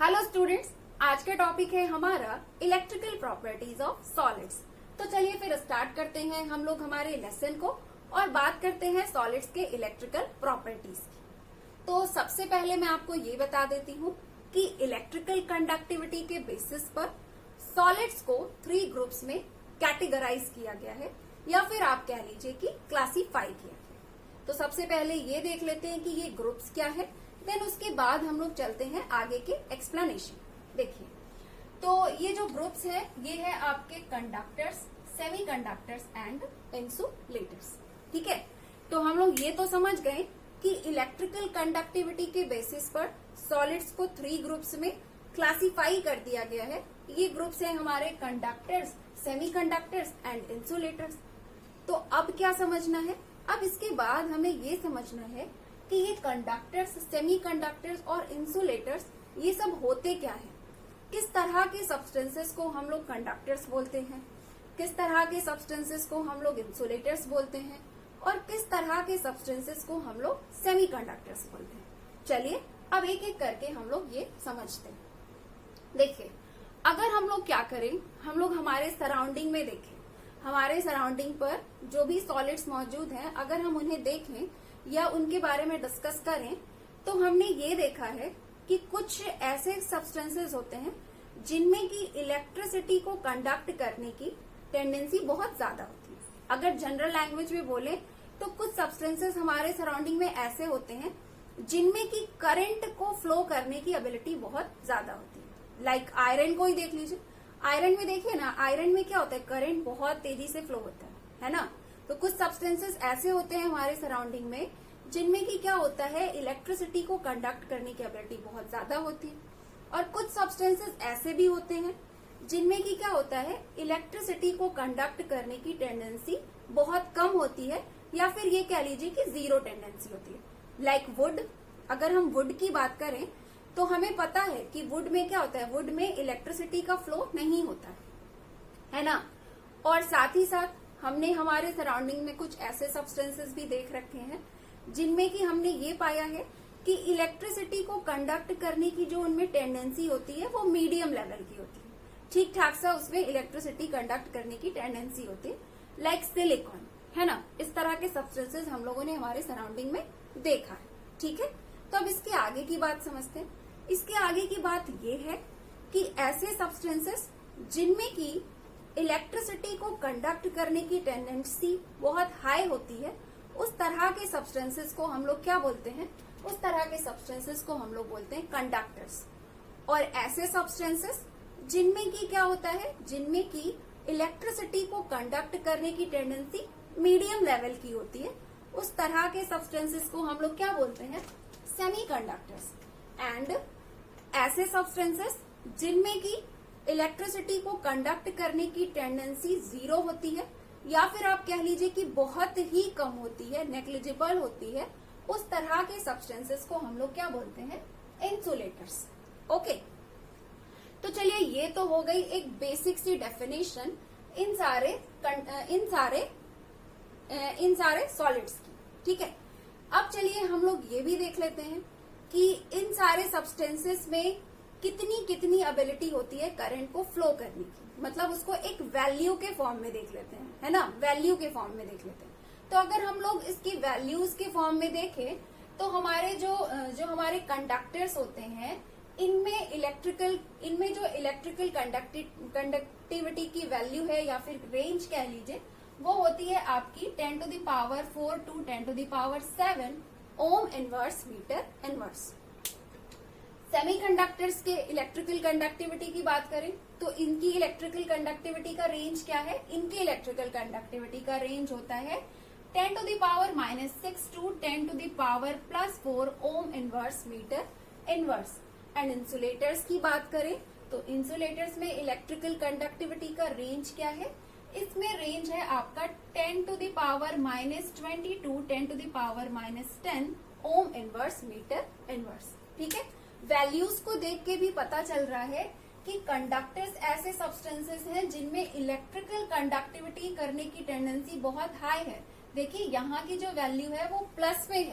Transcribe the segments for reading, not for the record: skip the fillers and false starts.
Hello students, आज का topic है हमारा इलेक्ट्रिकल प्रॉपर्टीज ऑफ सॉलिड्स। तो चलिए फिर स्टार्ट करते हैं हम लोग हमारे लेसन को और बात करते हैं सॉलिड्स के इलेक्ट्रिकल प्रॉपर्टीज की। तो सबसे पहले मैं आपको ये बता देती हूँ कि इलेक्ट्रिकल कंडक्टिविटी के बेसिस पर सॉलिड्स को 3 ग्रुप्स में कैटेगराइज किया गया है या फिर आप कह लीजिए कि क्लासीफाई किया गया। तो सबसे पहले ये देख लेते हैं कि ये ग्रुप्स क्या है, देन उसके बाद हम लोग चलते हैं आगे के एक्सप्लेनेशन। देखिए, तो ये जो ग्रुप्स है ये है आपके कंडक्टर्स, सेमीकंडक्टर्स एंड इंसुलेटर्स। ठीक है, तो हम लोग ये तो समझ गए कि इलेक्ट्रिकल कंडक्टिविटी के बेसिस पर सॉलिड्स को 3 ग्रुप्स में क्लासिफाई कर दिया गया है। ये ग्रुप्स हैं हमारे कंडक्टर्स, सेमीकंडक्टर्स एंड इंसुलेटर्स। तो अब क्या समझना है? अब इसके बाद हमें ये समझना है कि ये कंडक्टर्स, सेमीकंडक्टर्स और इंसुलेटर्स ये सब होते क्या है। किस तरह के सब्सटेंसेस को हम लोग कंडक्टर्स बोलते हैं, किस तरह के सब्सटेंसेस को हम लोग इंसुलेटर्स बोलते हैं और किस तरह के सब्सटेंसेस को हम लोग सेमीकंडक्टर्स बोलते हैं। चलिए अब एक एक करके हम लोग ये समझते हैं। देखिए, अगर हम लोग क्या करें, हम लोग हमारे सराउंडिंग में देखें, हमारे सराउंडिंग पर जो भी सॉलिड्स मौजूद हैं अगर हम उन्हें देखें या उनके बारे में डिस्कस करें तो हमने ये देखा है कि कुछ ऐसे सब्सटेंसेस होते हैं जिनमें की इलेक्ट्रिसिटी को कंडक्ट करने की टेंडेंसी बहुत ज्यादा होती है। अगर जनरल लैंग्वेज में बोले तो कुछ सब्सटेंसेस हमारे सराउंडिंग में ऐसे होते हैं जिनमें की करंट को फ्लो करने की एबिलिटी बहुत ज्यादा होती है। लाइक आयरन को ही देख लीजिए, आयरन में देखिए ना, आयरन में क्या होता है, करंट बहुत तेजी से फ्लो होता है ना। तो कुछ सब्सटेंसेस ऐसे होते हैं हमारे सराउंडिंग में जिनमें की क्या होता है, इलेक्ट्रिसिटी को कंडक्ट करने की एबिलिटी बहुत ज्यादा होती है। और कुछ सब्सटेंसेस ऐसे भी होते हैं जिनमें की क्या होता है, इलेक्ट्रिसिटी को कंडक्ट करने की टेंडेंसी बहुत कम होती है या फिर ये कह लीजिए कि जीरो टेंडेंसी होती है। लाइक वुड, अगर हम वुड की बात करें तो हमें पता है कि वुड में क्या होता है, वुड में इलेक्ट्रिसिटी का फ्लो नहीं होता है ना। और साथ ही साथ हमने हमारे सराउंडिंग में कुछ ऐसे सब्सटेंसेस भी देख रखे हैं जिनमें कि हमने ये पाया है कि इलेक्ट्रिसिटी को कंडक्ट करने की जो उनमें टेंडेंसी होती है वो मीडियम लेवल की होती है। ठीक ठाक सा उसमें इलेक्ट्रिसिटी कंडक्ट करने की टेंडेंसी होती है, लाइक सिलिकॉन, है ना। इस तरह के सब्सटेंसेस हम लोगों ने हमारे सराउंडिंग में देखा है। ठीक है, तो अब इसके आगे की बात समझते हैं। इसके आगे की बात ये है कि ऐसे सब्सटेंसेस जिनमें की इलेक्ट्रिसिटी को कंडक्ट करने की टेंडेंसी बहुत हाई होती है, उस तरह के सब्सटेंसेस को हम लोग क्या बोलते हैं, उस तरह के सब्सटेंसेस को हम लोग बोलते हैं कंडक्टर्स। और ऐसे सब्सटेंसेस जिनमें की क्या होता है, जिनमें की इलेक्ट्रिसिटी को कंडक्ट करने की टेंडेंसी मीडियम लेवल की होती है, उस तरह के सब्सटेंसेस को हम लोग क्या बोलते हैं, सेमीकंडक्टर्स। एंड ऐसे सब्सटेंसेस जिनमें की इलेक्ट्रिसिटी को कंडक्ट करने की टेंडेंसी जीरो होती है या फिर आप कह लीजिए कि बहुत ही कम होती है, नेग्लिजिबल होती है, उस तरह के सब्सटेंसेस को हम लोग क्या बोलते हैं, इंसुलेटर्स। ओके, तो चलिए ये तो हो गई एक बेसिक सी डेफिनेशन इन सारे सॉलिड्स की। ठीक है, अब चलिए हम लोग ये भी देख लेते हैं कि इन सारे सब्सटेंसेस में कितनी कितनी एबिलिटी होती है करंट को फ्लो करने की। मतलब उसको एक वैल्यू के फॉर्म में देख लेते हैं, है ना, वैल्यू के फॉर्म में देख लेते हैं। तो अगर हम लोग इसकी वैल्यूज के फॉर्म में देखें तो हमारे जो हमारे कंडक्टर्स होते हैं इनमें जो इलेक्ट्रिकल कंडक्टिविटी की वैल्यू है या फिर रेंज कह लीजिए, वो होती है आपकी 10 to the power 4 to 10 to the power 7 ohm inverse metre inverse. Semiconductors के इलेक्ट्रिकल कंडक्टिविटी की बात करें तो इनकी इलेक्ट्रिकल कंडक्टिविटी का रेंज क्या है, इनकी इलेक्ट्रिकल कंडक्टिविटी का रेंज होता है 10 to the power -6 to 10 to the power +4 ohm inverse metre inverse. And insulators की बात करें तो इंसुलेटर्स में इलेक्ट्रिकल कंडक्टिविटी का रेंज क्या है, इसमें रेंज है आपका 10 to the power -20 to 10 to the power -10 ohm inverse metre inverse. ठीक है, वैल्यूज को देख के भी पता चल रहा है कि कंडक्टर्स ऐसे सब्सटेंसेस हैं जिनमें इलेक्ट्रिकल कंडक्टिविटी करने की टेंडेंसी बहुत हाई है। देखिए यहाँ की जो वैल्यू है वो प्लस में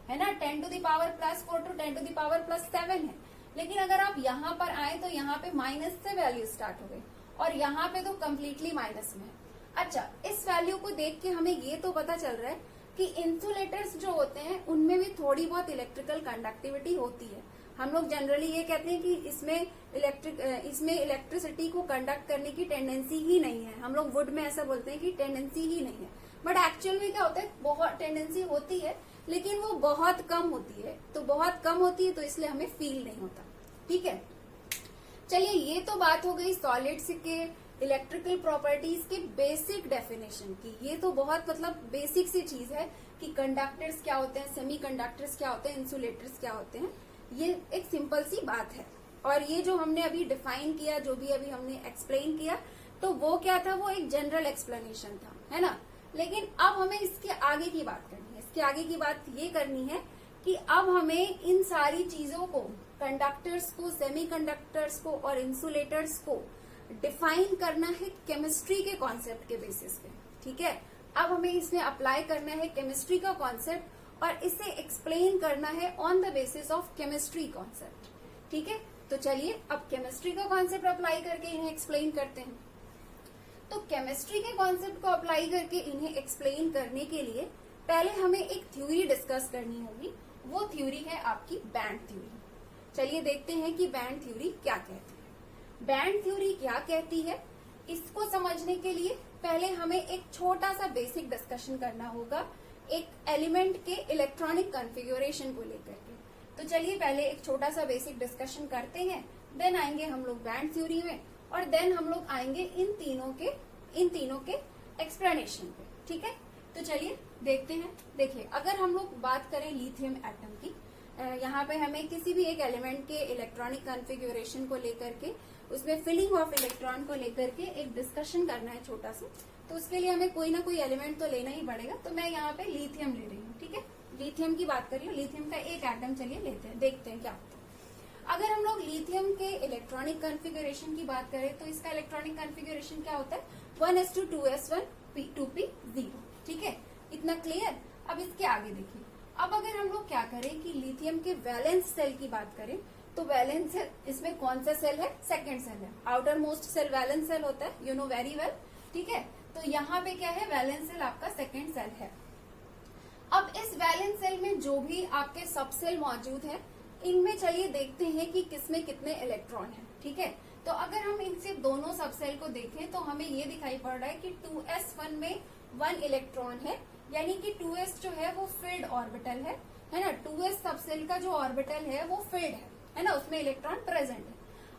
है ना, 10 to the power +4 to 10 to the power +7 है। लेकिन अगर आप यहाँ पर आए तो यहाँ पे माइनस से वैल्यू स्टार्ट हो गई और यहाँ पे तो कम्प्लीटली माइनस में है। अच्छा, इस वैल्यू को देख के हमें ये तो पता चल रहा है कि इंसुलेटर्स जो होते हैं उनमें भी थोड़ी बहुत इलेक्ट्रिकल कंडक्टिविटी होती है। हम लोग जनरली ये कहते हैं कि इसमें इलेक्ट्रिसिटी को कंडक्ट करने की टेंडेंसी ही नहीं है। हम लोग वुड में ऐसा बोलते हैं कि टेंडेंसी ही नहीं है, बट एक्चुअल में क्या होता है, बहुत टेंडेंसी होती है लेकिन वो बहुत कम होती है। तो बहुत कम होती है तो इसलिए हमें फील नहीं होता। ठीक है, चलिए ये तो बात हो गई सॉलिड्स के इलेक्ट्रिकल प्रॉपर्टीज के बेसिक डेफिनेशन की। ये तो बहुत बेसिक सी चीज है कि कंडक्टर्स क्या होते हैं, सेमी कंडक्टर्स क्या होते हैं, इंसुलेटर्स क्या होते हैं। ये एक सिंपल सी बात है। और ये जो हमने अभी डिफाइन किया, जो भी अभी हमने एक्सप्लेन किया, तो वो क्या था, वो एक जनरल एक्सप्लेनेशन था, है ना। लेकिन अब हमें इसके आगे की बात करनी है। इसके आगे की बात ये करनी है कि अब हमें इन सारी चीजों को, कंडक्टर्स को, सेमी कंडक्टर्स को और इंसुलेटर्स को डिफाइन करना है केमिस्ट्री के कॉन्सेप्ट के बेसिस पे। ठीक है, अब हमें इसमें अप्लाई करना है केमिस्ट्री का कॉन्सेप्ट और इसे एक्सप्लेन करना है on the basis of chemistry concept. ठीक है, तो चलिए अब केमिस्ट्री का कॉन्सेप्ट अप्लाई करके इन्हें एक्सप्लेन करते हैं। तो केमिस्ट्री के कॉन्सेप्ट को अप्लाई करके इन्हें एक्सप्लेन करने के लिए पहले हमें एक थ्योरी डिस्कस करनी होगी। वो थ्योरी है आपकी बैंड थ्योरी। चलिए देखते हैं कि बैंड थ्योरी क्या कहती है। बैंड थ्योरी क्या कहती है, इसको समझने के लिए पहले हमें एक छोटा सा बेसिक डिस्कशन करना होगा एक एलिमेंट के इलेक्ट्रॉनिक कॉन्फ़िगरेशन को लेकर के। तो चलिए पहले एक छोटा सा बेसिक डिस्कशन करते हैं, देन आएंगे हम लोग बैंड थ्योरी में और देन हम लोग आएंगे इन तीनों के एक्सप्लेनेशन पे। ठीक है, तो चलिए देखते हैं। देखिए, अगर हम लोग बात करें लिथियम एटम की, यहाँ पे हमें किसी भी एक एलिमेंट के इलेक्ट्रॉनिक कॉन्फ़िगरेशन को लेकर के, उसमें फिलिंग ऑफ इलेक्ट्रॉन को लेकर के एक डिस्कशन करना है छोटा सा। तो उसके लिए हमें कोई ना कोई एलिमेंट तो लेना ही पड़ेगा। तो मैं यहाँ पे लिथियम ले रही हूँ। ठीक है, लिथियम की बात कर रही हूँ। लिथियम का एक एटम चलिए लेते हैं, देखते हैं क्या होता है। अगर हम लोग लिथियम के इलेक्ट्रॉनिक कॉन्फ़िगरेशन की बात करें तो इसका इलेक्ट्रॉनिक कॉन्फ़िगरेशन क्या होता है, 1s2 2p0। ठीक है, इतना क्लियर। अब इसके आगे देखिए, अब अगर हम लोग क्या करें कि लिथियम के वैलेंस सेल की बात करें तो वैलेंस सेल, इसमें कौन सा सेल है, सेकंड सेल है। Outermost shell valence shell होता है, यू नो वेरी वेल। ठीक है, तो यहाँ पे क्या है, वैलेंस सेल आपका सेकंड सेल है। अब इस वैलेंस सेल में जो भी आपके सब सेल मौजूद है, इनमें चलिए देखते हैं कि किसमें कितने इलेक्ट्रॉन है। ठीक है, तो अगर हम इनसे दोनों सब सेल को देखें तो हमें ये दिखाई पड़ रहा है कि 2s1 में 1 इलेक्ट्रॉन है, यानी कि 2s जो है वो फिल्ड ऑर्बिटल है ना। 2s सब सेल का जो ऑर्बिटल है वो फिल्ड है ना, उसमें इलेक्ट्रॉन प्रेजेंट है।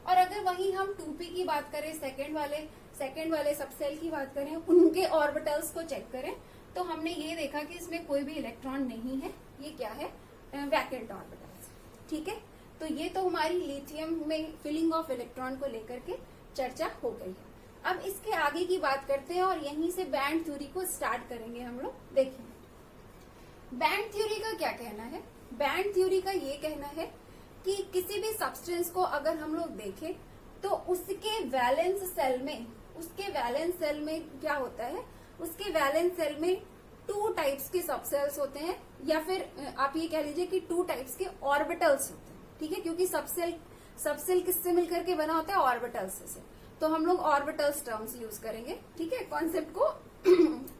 और अगर वही हम 2p की बात करें, सेकेंड वाले सब सेल की बात करें, उनके ऑर्बिटल्स को चेक करें तो हमने ये देखा कि इसमें कोई भी इलेक्ट्रॉन नहीं है। ये क्या है, वैकेंट ऑर्बिटल्स। ठीक है, तो ये तो हमारी लिथियम में फिलिंग ऑफ इलेक्ट्रॉन को लेकर के चर्चा हो गई है। अब इसके आगे की बात करते हैं और यहीं से बैंड थ्योरी को स्टार्ट करेंगे हम लोग। देखिए, बैंड थ्योरी का क्या कहना है। बैंड थ्योरी का ये कहना है कि किसी भी सब्सटेंस को अगर हम लोग देखें तो उसके वैलेंस सेल में क्या होता है, उसके वैलेंस सेल में 2 टाइप्स के सबसेल्स होते हैं, या फिर आप ये कह लीजिए कि 2 टाइप्स के ऑर्बिटल्स होते हैं। ठीक है, क्योंकि सबसेल किससे मिलकर के बना होता है, ऑर्बिटल्स से। तो हम लोग ऑर्बिटल्स टर्म्स यूज करेंगे, ठीक है, कॉन्सेप्ट को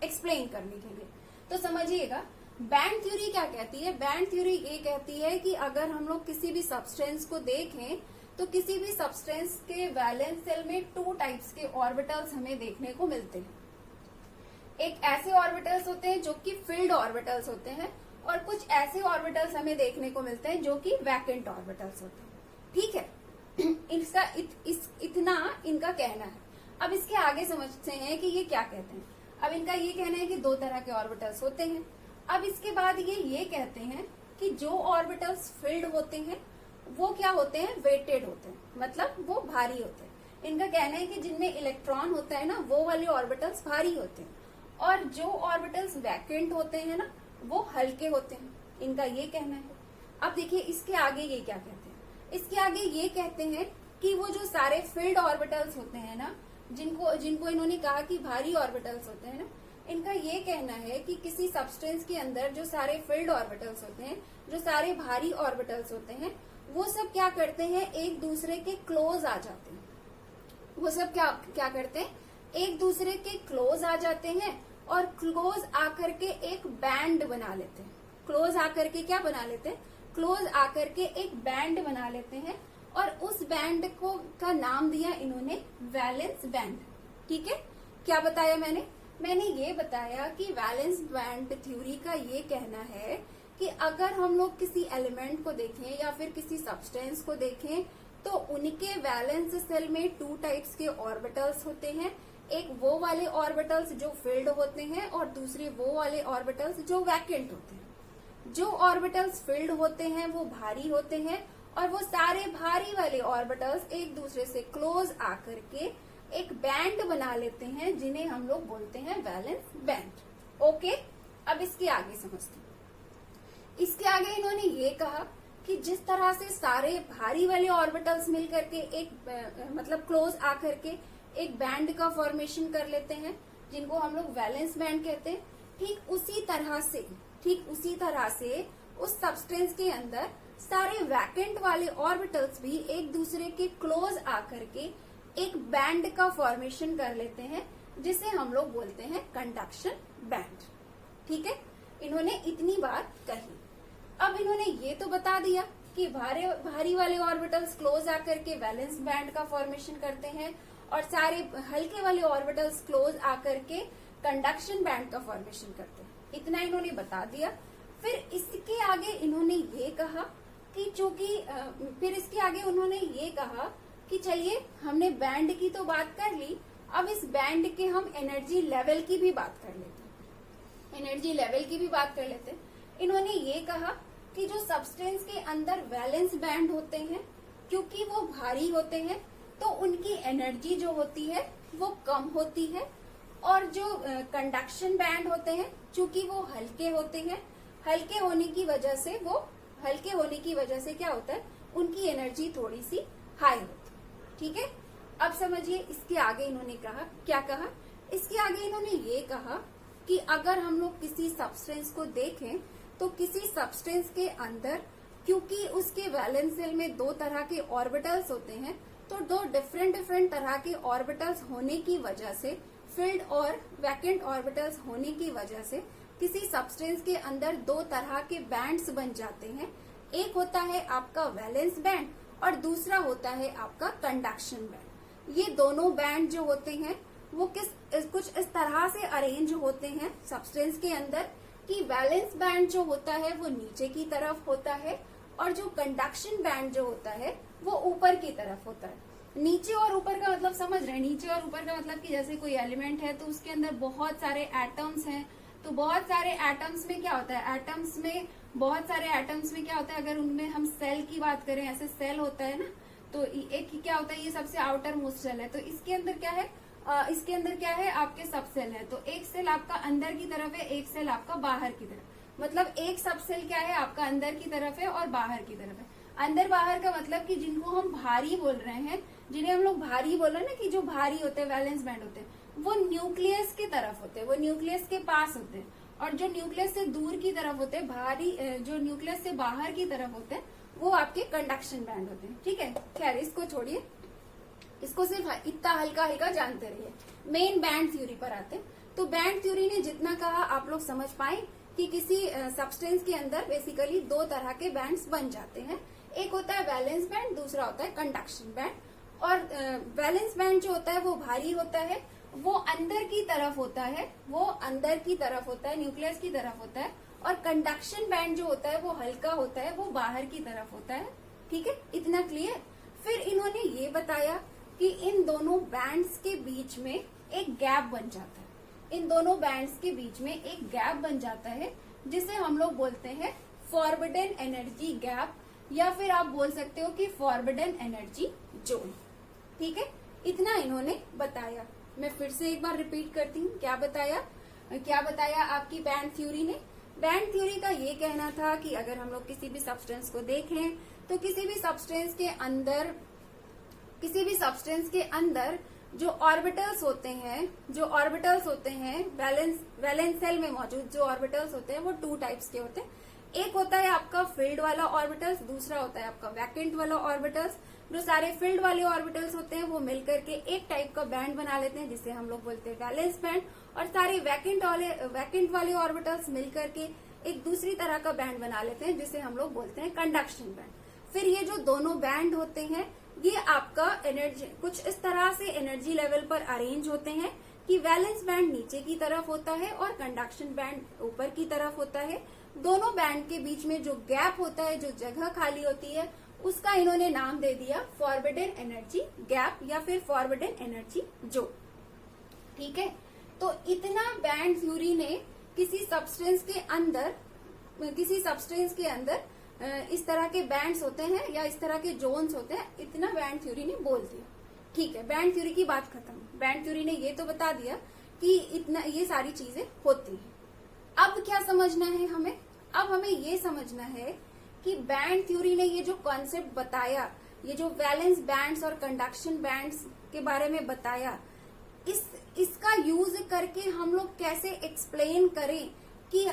एक्सप्लेन करने के लिए। तो समझिएगा बैंड थ्योरी क्या कहती है। बैंड थ्योरी ये कहती है कि अगर हम लोग किसी भी सब्सटेंस को देखें तो किसी भी सब्सटेंस के वैलेंस सेल में 2 टाइप्स के ऑर्बिटल्स हमें देखने को मिलते हैं। एक ऐसे ऑर्बिटल्स होते हैं जो कि फिल्ड ऑर्बिटल्स होते हैं, और कुछ ऐसे ऑर्बिटल्स हमें देखने को मिलते हैं जो कि वैकेंट ऑर्बिटल्स होते हैं। ठीक है, इतना इनका कहना है। अब इसके आगे समझते हैं कि ये क्या कहते हैं। अब इनका ये कहना है कि 2 तरह के ऑर्बिटल्स होते हैं। अब इसके बाद ये कहते हैं कि जो ऑर्बिटल्स फिल्ड होते हैं वो क्या होते हैं, वेटेड होते हैं, मतलब वो भारी होते हैं। इनका कहना है कि जिनमें इलेक्ट्रॉन होता है ना, वो वाले ऑर्बिटल्स भारी होते हैं, और जो ऑर्बिटल्स वैकेंट होते हैं ना, वो हल्के होते हैं। इनका ये कहना है। अब देखिए इसके आगे ये क्या कहते हैं। इसके आगे ये कहते हैं कि वो जो सारे फील्ड ऑर्बिटल्स होते हैं ना, जिनको इन्होंने कहा कि भारी ऑर्बिटल्स होते हैं ना, इनका ये कहना है कि किसी सब्सटेंस के अंदर जो सारे फील्ड ऑर्बिटल्स होते हैं, जो सारे भारी ऑर्बिटल्स होते हैं, वो सब क्या करते हैं, एक दूसरे के क्लोज आ जाते हैं। वो सब क्या क्या करते हैं, एक दूसरे के क्लोज आ जाते हैं और क्लोज आकर के एक बैंड बना लेते हैं। क्लोज आकर के क्या बना लेते हैं, क्लोज आकर के एक बैंड बना लेते हैं और उस बैंड को का नाम दिया इन्होंने वैलेंस बैंड। ठीक है, क्या बताया मैंने ये बताया कि वैलेंस बैंड थ्योरी का ये कहना है कि अगर हम लोग किसी एलिमेंट को देखें या फिर किसी सब्सटेंस को देखें तो उनके वैलेंस सेल में 2 टाइप्स के ऑर्बिटल्स होते हैं। एक वो वाले ऑर्बिटल्स जो फिल्ड होते हैं और दूसरे वो वाले ऑर्बिटल्स जो वैकेंट होते हैं। जो ऑर्बिटल्स फिल्ड होते हैं वो भारी होते हैं और वो सारे भारी वाले ऑर्बिटल्स एक दूसरे से क्लोज आकर के एक बैंड बना लेते हैं जिन्हें हम लोग बोलते हैं वैलेंस बैंड। ओके, अब इसके आगे समझते हैं। इसके आगे इन्होंने ये कहा कि जिस तरह से सारे भारी वाले ऑर्बिटल्स मिलकर के एक मतलब क्लोज आकर के एक बैंड का फॉर्मेशन कर लेते हैं जिनको हम लोग वैलेंस बैंड कहते हैं, ठीक उसी तरह से उस सब्सटेंस के अंदर सारे वैकेंट वाले ऑर्बिटल्स भी एक दूसरे के क्लोज आकर के एक बैंड का फॉर्मेशन कर लेते हैं जिसे हम लोग बोलते हैं कंडक्शन बैंड। ठीक है, इन्होंने इतनी बात कही। अब इन्होंने ये तो बता दिया कि भारी वाले ऑर्बिटल्स क्लोज आकर के वैलेंस बैंड का फॉर्मेशन करते हैं और सारे हल्के वाले ऑर्बिटल्स क्लोज आकर के कंडक्शन बैंड का फॉर्मेशन करते हैं। इतना इन्होंने बता दिया। फिर इसके आगे इन्होंने ये कहा कि कि चलिए हमने बैंड की तो बात कर ली, अब इस बैंड के हम एनर्जी लेवल की भी बात कर लेते हैं। इन्होंने ये कहा कि जो सब्सटेंस के अंदर वैलेंस बैंड होते हैं क्योंकि वो भारी होते हैं तो उनकी एनर्जी जो होती है वो कम होती है, और जो कंडक्शन बैंड होते हैं चूंकि वो हल्के होते हैं, हल्के होने की वजह से क्या होता है, उनकी एनर्जी थोड़ी सी हाई होती है। ठीक है, अब समझिए इसके आगे इन्होंने क्या कहा। इसके आगे इन्होंने ये कहा कि अगर हम लोग किसी सब्सटेंस को देखें तो किसी सब्सटेंस के अंदर क्योंकि उसके वैलेंस शेल में 2 तरह के ऑर्बिटल्स होते हैं तो 2 डिफरेंट तरह के ऑर्बिटल्स होने की वजह से, फिल्ड और वैकेंट ऑर्बिटल्स होने की वजह से किसी सब्सटेंस के अंदर 2 तरह के बैंड्स बन जाते हैं। एक होता है आपका वैलेंस बैंड और दूसरा होता है आपका कंडक्शन बैंड। ये दोनों बैंड जो होते हैं वो कुछ इस तरह से अरेंज होते हैं सब्सटेंस के अंदर कि वैलेंस बैंड जो होता है वो नीचे की तरफ होता है और जो कंडक्शन बैंड जो होता है वो ऊपर की तरफ होता है। नीचे और ऊपर का मतलब समझ रहे हैं? नीचे और ऊपर का मतलब कि जैसे कोई एलिमेंट है तो उसके अंदर बहुत सारे एटम्स हैं, तो बहुत सारे एटम्स में क्या होता है, अगर उनमें हम सेल की बात करें, ऐसे सेल होता है ना, तो एक क्या होता है, ये सबसे आउटर मोस्ट सेल है, तो इसके अंदर क्या है, आपके सब सेल है। तो एक सेल आपका अंदर की तरफ है, एक सेल आपका बाहर की तरफ, मतलब एक सब सेल क्या है आपका अंदर की तरफ है और बाहर की तरफ है। अंदर बाहर का मतलब कि जिनको हम भारी बोल रहे हैं, जिन्हें हम लोग भारी बोल रहे हैं ना, कि जो भारी होते हैं, वैलेंस बैंड होते हैं, वो न्यूक्लियस की तरफ होते हैं, वो न्यूक्लियस के पास होते हैं, और जो न्यूक्लियस से दूर की तरफ होते हैं, भारी जो न्यूक्लियस से बाहर की तरफ होते हैं, वो आपके कंडक्शन बैंड होते हैं। ठीक है, खैर इसको छोड़िए, इसको सिर्फ इतना हल्का हल्का जानते रहिए। मेन बैंड थ्योरी पर आते हैं। तो बैंड थ्योरी ने जितना कहा आप लोग समझ पाए कि किसी सब्सटेंस के अंदर बेसिकली 2 तरह के बैंड्स बन जाते हैं। एक होता है वैलेंस बैंड, दूसरा होता है कंडक्शन बैंड। और वैलेंस बैंड जो होता है वो भारी होता है, वो अंदर की तरफ होता है, न्यूक्लियस की तरफ होता है, और कंडक्शन बैंड जो होता है वो हल्का होता है, वो बाहर की तरफ होता है। ठीक है, इतना क्लियर। फिर इन्होंने ये बताया कि इन दोनों बैंड्स के बीच में एक गैप बन जाता है, जिसे हम लोग बोलते हैं फॉरबिडन एनर्जी गैप, या फिर आप बोल सकते हो कि फॉरबिडन एनर्जी जोन। ठीक है, इतना इन्होंने बताया। मैं फिर से एक बार रिपीट करती हूँ, क्या बताया आपकी बैंड थ्योरी ने। बैंड थ्योरी का ये कहना था कि अगर हम लोग किसी भी सब्सटेंस को देखें तो किसी भी सब्सटेंस के अंदर जो ऑर्बिटल्स होते हैं वैलेंस शेल में मौजूद जो ऑर्बिटल्स होते हैं वो 2 टाइप्स के होते हैं। एक होता है आपका फील्ड वाला ऑर्बिटल्स, दूसरा होता है आपका वैकेंट वाला ऑर्बिटल्स। जो सारे फील्ड वाले ऑर्बिटल्स होते हैं वो मिलकर के एक टाइप का बैंड बना लेते हैं जिसे हम लोग बोलते हैं वैलेंस बैंड, और सारे वैकेंट वाले ऑर्बिटल्स मिलकर के एक दूसरी तरह का बैंड बना लेते हैं जिसे हम लोग बोलते हैं कंडक्शन बैंड। फिर ये जो दोनों बैंड होते हैं ये आपका एनर्जी कुछ इस तरह से एनर्जी लेवल पर अरेंज होते हैं कि वैलेंस बैंड नीचे की तरफ होता है और कंडक्शन बैंड ऊपर की तरफ होता है। दोनों बैंड के बीच में जो गैप होता है, जो जगह खाली होती है, उसका इन्होंने नाम दे दिया फॉरबिडन एनर्जी गैप या फिर फॉरबिडन एनर्जी जोन। ठीक है, तो इतना बैंड थ्योरी ने किसी सब्सटेंस के अंदर इस तरह के बैंड्स होते हैं या इस तरह के जोन्स होते हैं, इतना बैंड थ्योरी ने बोल दिया। ठीक है, बैंड थ्योरी की बात खत्म। बैंड थ्योरी ने ये तो बता दिया कि इतना ये सारी चीजें होती हैं। अब क्या समझना है हमें? अब हमें ये समझना है कि बैंड थ्योरी ने ये जो कॉन्सेप्ट बताया, ये जो वैलेंस बैंड्स और कंडक्शन बैंड्स के बारे में बताया, इसका यूज करके हम लोग कैसे एक्सप्लेन करें कि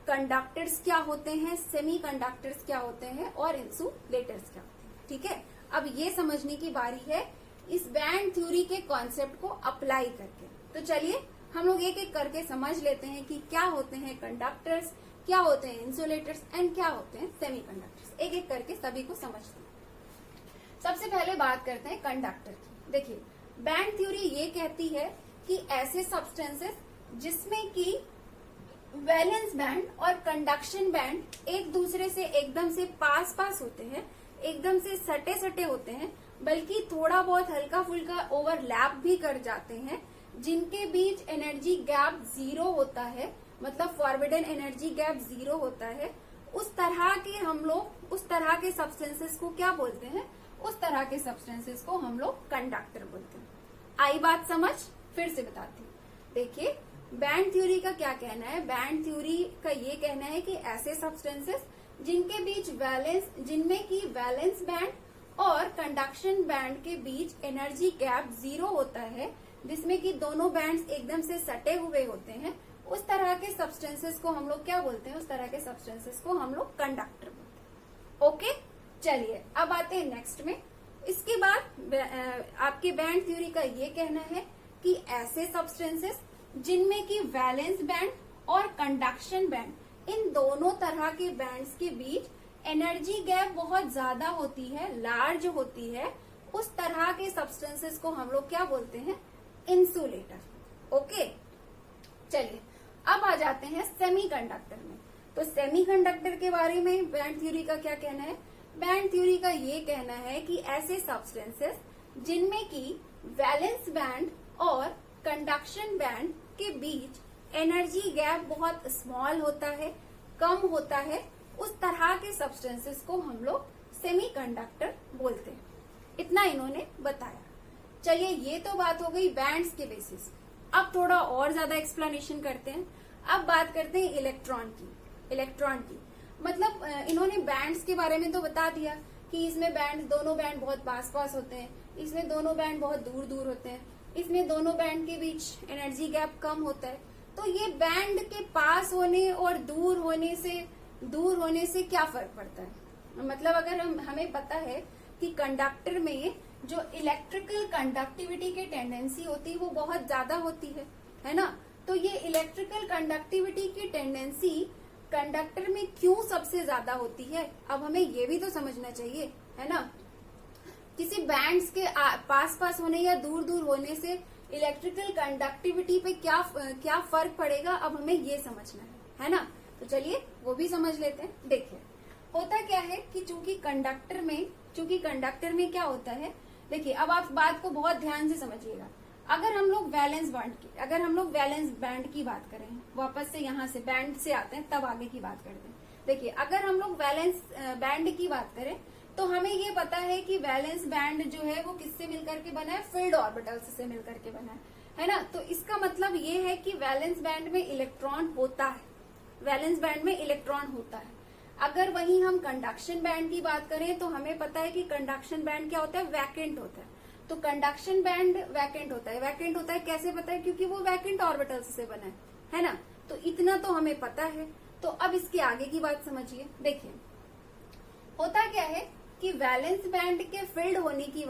कंडक्टर्स क्या होते हैं, सेमी कंडक्टर्स क्या होते हैं और इंसुलेटर्स क्या होते हैं। ठीक है, अब ये समझने की बारी है इस बैंड थ्योरी के कॉन्सेप्ट को अप्लाई करके। तो चलिए हम लोग एक एक करके समझ लेते हैं कि क्या होते हैं कंडक्टर्स, क्या होते हैं इंसुलेटर्स एंड क्या होते हैं सेमी कंडक्टर्स। एक एक करके सभी को समझते हैं। सबसे पहले बात करते हैं कंडक्टर की। देखिए, बैंड थ्योरी ये कहती है कि ऐसे सब्सटेंसेस जिसमें कि वैलेंस बैंड और कंडक्शन बैंड एक दूसरे से एकदम से पास होते हैं, एकदम से सटे होते हैं, बल्कि थोड़ा बहुत हल्का फुल्का ओवरलैप भी कर जाते हैं, जिनके बीच एनर्जी गैप 0 होता है, मतलब फॉरबिडन एनर्जी गैप 0 होता है, उस तरह के सब्सटेंसेस को क्या बोलते हैं? उस तरह के सब्सटेंसेस को हम लोग कंडक्टर बोलते हैं। आई बात समझ? फिर से बताती हूँ। देखिए, बैंड थ्योरी का क्या कहना है? बैंड थ्योरी का ये कहना है कि ऐसे सब्सटेंसेस जिनमें की वैलेंस बैंड और कंडक्शन बैंड के बीच एनर्जी गैप 0 होता है, जिसमें कि दोनों बैंड्स एकदम से सटे हुए होते हैं, उस तरह के सब्सटेंसेस को हम लोग क्या बोलते हैं? उस तरह के सब्सटेंसेस को हम लोग कंडक्टर बोलते हैं। ओके, चलिए अब आते हैं नेक्स्ट में। इसके बाद आपके बैंड थ्योरी का ये कहना है कि ऐसे सब्सटेंसेस जिनमें की वैलेंस बैंड और कंडक्शन बैंड, इन दोनों तरह के बैंड्स के बीच एनर्जी गैप बहुत ज्यादा होती है, लार्ज होती है, उस तरह के सब्सटेंसेस को हम लोग क्या बोलते हैं? इंसुलेटर। ओके, चलिए अब आ जाते हैं सेमीकंडक्टर में। तो सेमीकंडक्टर के बारे में बैंड थ्योरी का क्या कहना है? बैंड थ्योरी का ये कहना है कि ऐसे सब्सटेंसेस जिनमें की वैलेंस बैंड और कंडक्शन बैंड के बीच एनर्जी गैप बहुत स्मॉल होता है, कम होता है, उस तरह के सब्सटेंसेस को हम लोग सेमीकंडक्टर बोलते हैं। इतना इन्होंने बताया। चलिए, ये तो बात हो गई बैंड्स के बेसिस। अब थोड़ा और ज्यादा एक्सप्लेनेशन करते हैं। अब बात करते हैं इलेक्ट्रॉन की। मतलब इन्होंने बैंड्स के बारे में तो बता दिया कि इसमें दोनों बैंड बहुत पास होते हैं, इसमें दोनों बैंड बहुत दूर होते हैं, इसमें दोनों बैंड के बीच एनर्जी गैप कम होता है। तो ये बैंड के पास होने और दूर होने से क्या फर्क पड़ता है? मतलब अगर हमें पता है कि कंडक्टर में जो इलेक्ट्रिकल कंडक्टिविटी की टेंडेंसी होती है वो बहुत ज्यादा होती है ना? तो ये इलेक्ट्रिकल कंडक्टिविटी की टेंडेंसी कंडक्टर में क्यों सबसे ज्यादा होती है? अब हमें ये भी तो समझना चाहिए, है ना? किसी बैंड्स के पास होने या दूर होने से इलेक्ट्रिकल कंडक्टिविटी पे क्या फर्क पड़ेगा? अब हमें ये समझना है ना? तो चलिए वो भी समझ लेते हैं। देखिए, होता क्या है कि चूंकि कंडक्टर में क्या होता है, देखिए अब आप बात को बहुत ध्यान से समझिएगा। अगर हम लोग वैलेंस बैंड की बात करें, वापस से यहाँ से बैंड से आते हैं तब आगे की बात करते हैं। देखिए, अगर हम लोग वैलेंस बैंड की बात करें तो हमें ये पता है कि वैलेंस बैंड जो है वो किससे मिलकर के बना है? फील्ड ऑर्बिटल्स से मिलकर के बना है ना? तो इसका मतलब ये है कि वैलेंस बैंड में इलेक्ट्रॉन होता है। अगर वहीं हम कंडक्शन बैंड की बात करें तो हमें पता है कि कंडक्शन बैंड क्या होता है? वैकेंट होता है। तो कंडक्शन बैंड वैकेंट होता है। कैसे पता है? क्योंकि वो वैकेंट ऑर्बिटल्स से बना है ना? तो इतना तो हमें पता है। तो अब इसके आगे की बात समझिए। देखिए होता क्या है कि वैलेंस बैंड के फिल्ड होने की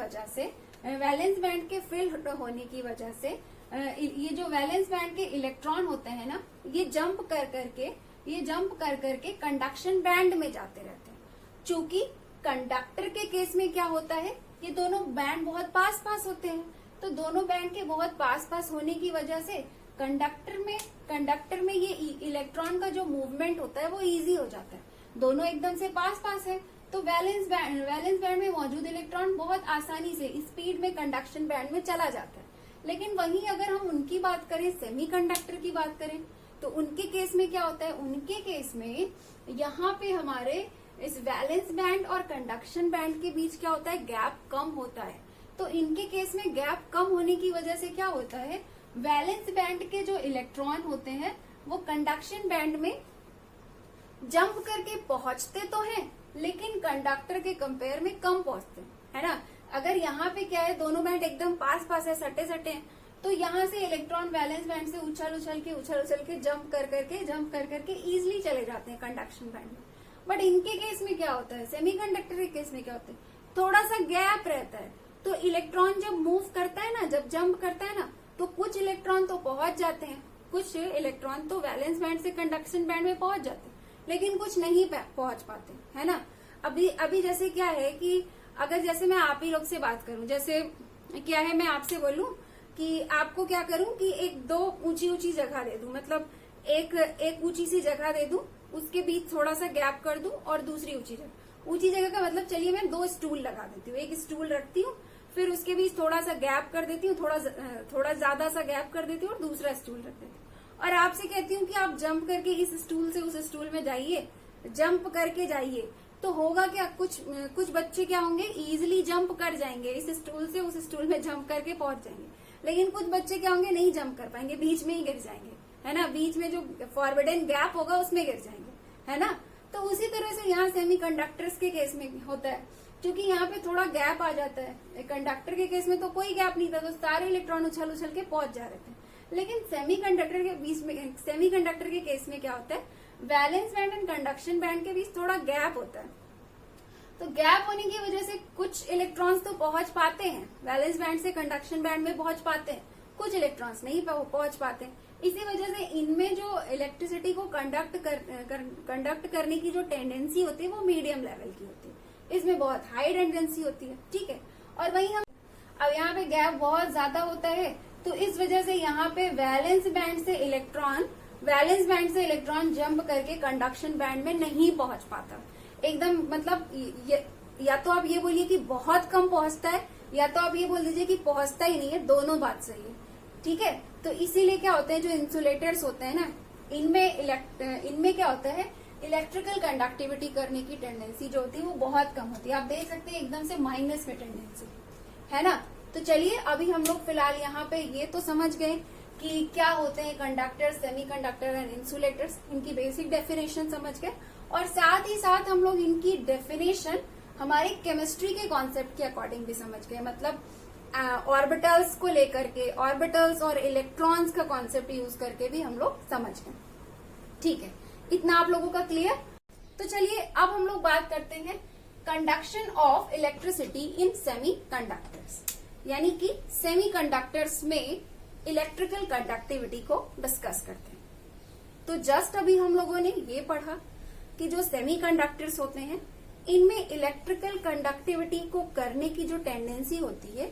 वजह से ये जो वैलेंस बैंड के इलेक्ट्रॉन होते हैं ना, ये जंप कर करके कंडक्शन बैंड में जाते रहते हैं। चूंकि कंडक्टर के केस में क्या होता है, ये दोनों बैंड बहुत पास पास होते हैं, तो दोनों बैंड के बहुत पास पास होने की वजह से कंडक्टर में ये इलेक्ट्रॉन का जो मूवमेंट होता है वो इजी हो जाता है। दोनों एकदम से पास पास है, तो वैलेंस बैंड में मौजूद इलेक्ट्रॉन बहुत आसानी से स्पीड में कंडक्शन बैंड में चला जाता है। लेकिन वहीं अगर हम उनकी बात करें, सेमीकंडक्टर की बात करें, तो उनके केस में क्या होता है, उनके केस में यहाँ पे हमारे इस वैलेंस बैंड और कंडक्शन बैंड के बीच क्या होता है, गैप कम होता है। तो इनके केस में गैप कम होने की वजह से क्या होता है, वैलेंस बैंड के जो इलेक्ट्रॉन होते हैं वो कंडक्शन बैंड में जंप करके पहुंचते तो हैं, लेकिन कंडक्टर के कंपेयर में कम पहुंचते हैं, है ना। अगर यहाँ पे क्या है, दोनों बैंड एकदम पास पास है, सटे हैं, तो यहाँ से इलेक्ट्रॉन वैलेंस बैंड से उछल उछल के जंप कर करके इजिली चले जाते हैं कंडक्शन बैंड में। बट इनके केस में क्या होता है, सेमीकंडक्टर के केस में क्या होता है, थोड़ा सा गैप रहता है। तो इलेक्ट्रॉन जब मूव करता है ना, जब जंप करता है ना, तो कुछ इलेक्ट्रॉन तो पहुंच जाते हैं, कुछ इलेक्ट्रॉन तो वैलेंस बैंड से कंडक्शन बैंड में पहुंच जाते हैं, लेकिन कुछ नहीं पहुंच पाते, है ना। अभी जैसे क्या है कि अगर जैसे मैं आप ही लोग से बात करूं, जैसे क्या है, मैं आपसे बोलूं कि आपको क्या करूं कि एक दो ऊंची जगह दे दूं, मतलब एक ऊंची सी जगह दे दूं, उसके बीच थोड़ा सा गैप कर दूं, और दूसरी ऊंची जगह का मतलब चलिए मैं 2 स्टूल लगा देती हूँ, एक स्टूल रखती हूँ, फिर उसके बीच थोड़ा सा गैप कर देती हूँ, थोड़ा ज्यादा सा गैप कर देती हूँ, और दूसरा स्टूल रख देती हूँ, और आपसे कहती हूँ कि आप जंप करके इस स्टूल से उस स्टूल में जाइए, जंप करके जाइए। तो होगा क्या, कुछ बच्चे क्या होंगे, इजिली जंप कर जाएंगे, इस स्टूल से उस स्टूल में जंप करके पहुंच जाएंगे। लेकिन कुछ बच्चे क्या होंगे, नहीं जंप कर पाएंगे, बीच में ही गिर जाएंगे, है ना, बीच में जो फॉरवर्डन गैप होगा उसमें गिर जाएंगे, है ना। तो उसी तरह से यहाँ सेमीकंडक्टर्स के केस में होता है, क्योंकि यहाँ पे थोड़ा गैप आ जाता है। कंडक्टर के केस में तो कोई गैप नहीं था, तो सारे इलेक्ट्रॉन उछल के पहुंच जा रहे थे। लेकिन सेमीकंडक्टर के केस में क्या होता है, valence band and conduction band के बीच थोड़ा गैप होता है। तो गैप होने की वजह से कुछ इलेक्ट्रॉन्स तो पहुंच पाते हैं, वैलेंस बैंड से कंडक्शन बैंड में पहुंच पाते हैं, कुछ इलेक्ट्रॉन्स नहीं पहुंच पाते। इसी वजह से इनमें जो इलेक्ट्रिसिटी को कंडक्ट करने की जो टेंडेंसी होती है वो मीडियम लेवल की होती है, इसमें बहुत हाई टेंडेंसी होती है, ठीक है। और वहीं हम अब यहाँ पे गैप बहुत ज्यादा होता है, तो इस वजह से यहाँ पे वैलेंस बैंड से इलेक्ट्रॉन जंप करके कंडक्शन बैंड में नहीं पहुंच पाता एकदम। मतलब या तो आप ये बोलिए कि बहुत कम पहुंचता है, या तो आप ये बोल दीजिए कि पहुंचता ही नहीं है, दोनों बात सही है, ठीक है। तो इसीलिए क्या होते हैं, जो इंसुलेटर्स होते हैं ना, इनमें क्या होता है, इलेक्ट्रिकल कंडक्टिविटी करने की टेंडेंसी जो होती है वो बहुत कम होती है। आप देख सकते हैं एकदम से माइनस में टेंडेंसी, है ना। तो चलिए अभी हम लोग फिलहाल यहाँ पे ये तो समझ गए कि क्या होते हैं कंडक्टर्स, सेमीकंडक्टर एंड इंसुलेटर्स, इनकी बेसिक डेफिनेशन समझ गए, और साथ ही साथ हम लोग इनकी डेफिनेशन हमारे केमिस्ट्री के कॉन्सेप्ट के अकॉर्डिंग भी समझ गए। मतलब ऑर्बिटल्स को लेकर के, ऑर्बिटल्स और इलेक्ट्रॉन्स का कॉन्सेप्ट यूज करके भी हम लोग समझ गए, ठीक है। इतना आप लोगों का क्लियर। तो चलिए अब हम लोग बात करते हैं conduction of electricity in semiconductors, यानी कि सेमीकंडक्टर्स में इलेक्ट्रिकल कंडक्टिविटी को डिस्कस करते हैं। तो जस्ट अभी हम लोगों ने ये पढ़ा कि जो सेमीकंडक्टर्स होते हैं इनमें इलेक्ट्रिकल कंडक्टिविटी को करने की जो टेंडेंसी होती है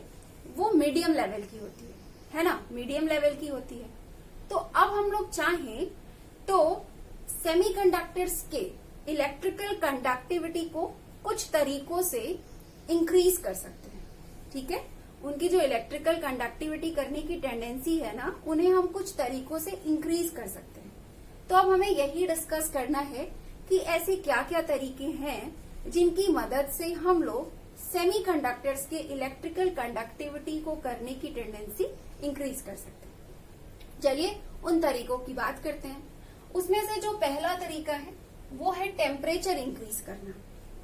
वो मीडियम लेवल की होती है ना, मीडियम लेवल की होती है। तो अब हम लोग चाहें तो सेमीकंडक्टर्स के इलेक्ट्रिकल कंडक्टिविटी को कुछ तरीकों से इंक्रीज कर सकते हैं, ठीक है। उनकी जो इलेक्ट्रिकल कंडक्टिविटी करने की टेंडेंसी है ना, उन्हें हम कुछ तरीकों से इंक्रीज कर सकते हैं। तो अब हमें यही डिस्कस करना है कि ऐसे क्या क्या तरीके हैं जिनकी मदद से हम लोग सेमीकंडक्टर्स के इलेक्ट्रिकल कंडक्टिविटी को करने की टेंडेंसी इंक्रीज कर सकते हैं। चलिए उन तरीकों की बात करते हैं। उसमें से जो पहला तरीका है वो है टेम्परेचर इंक्रीज करना।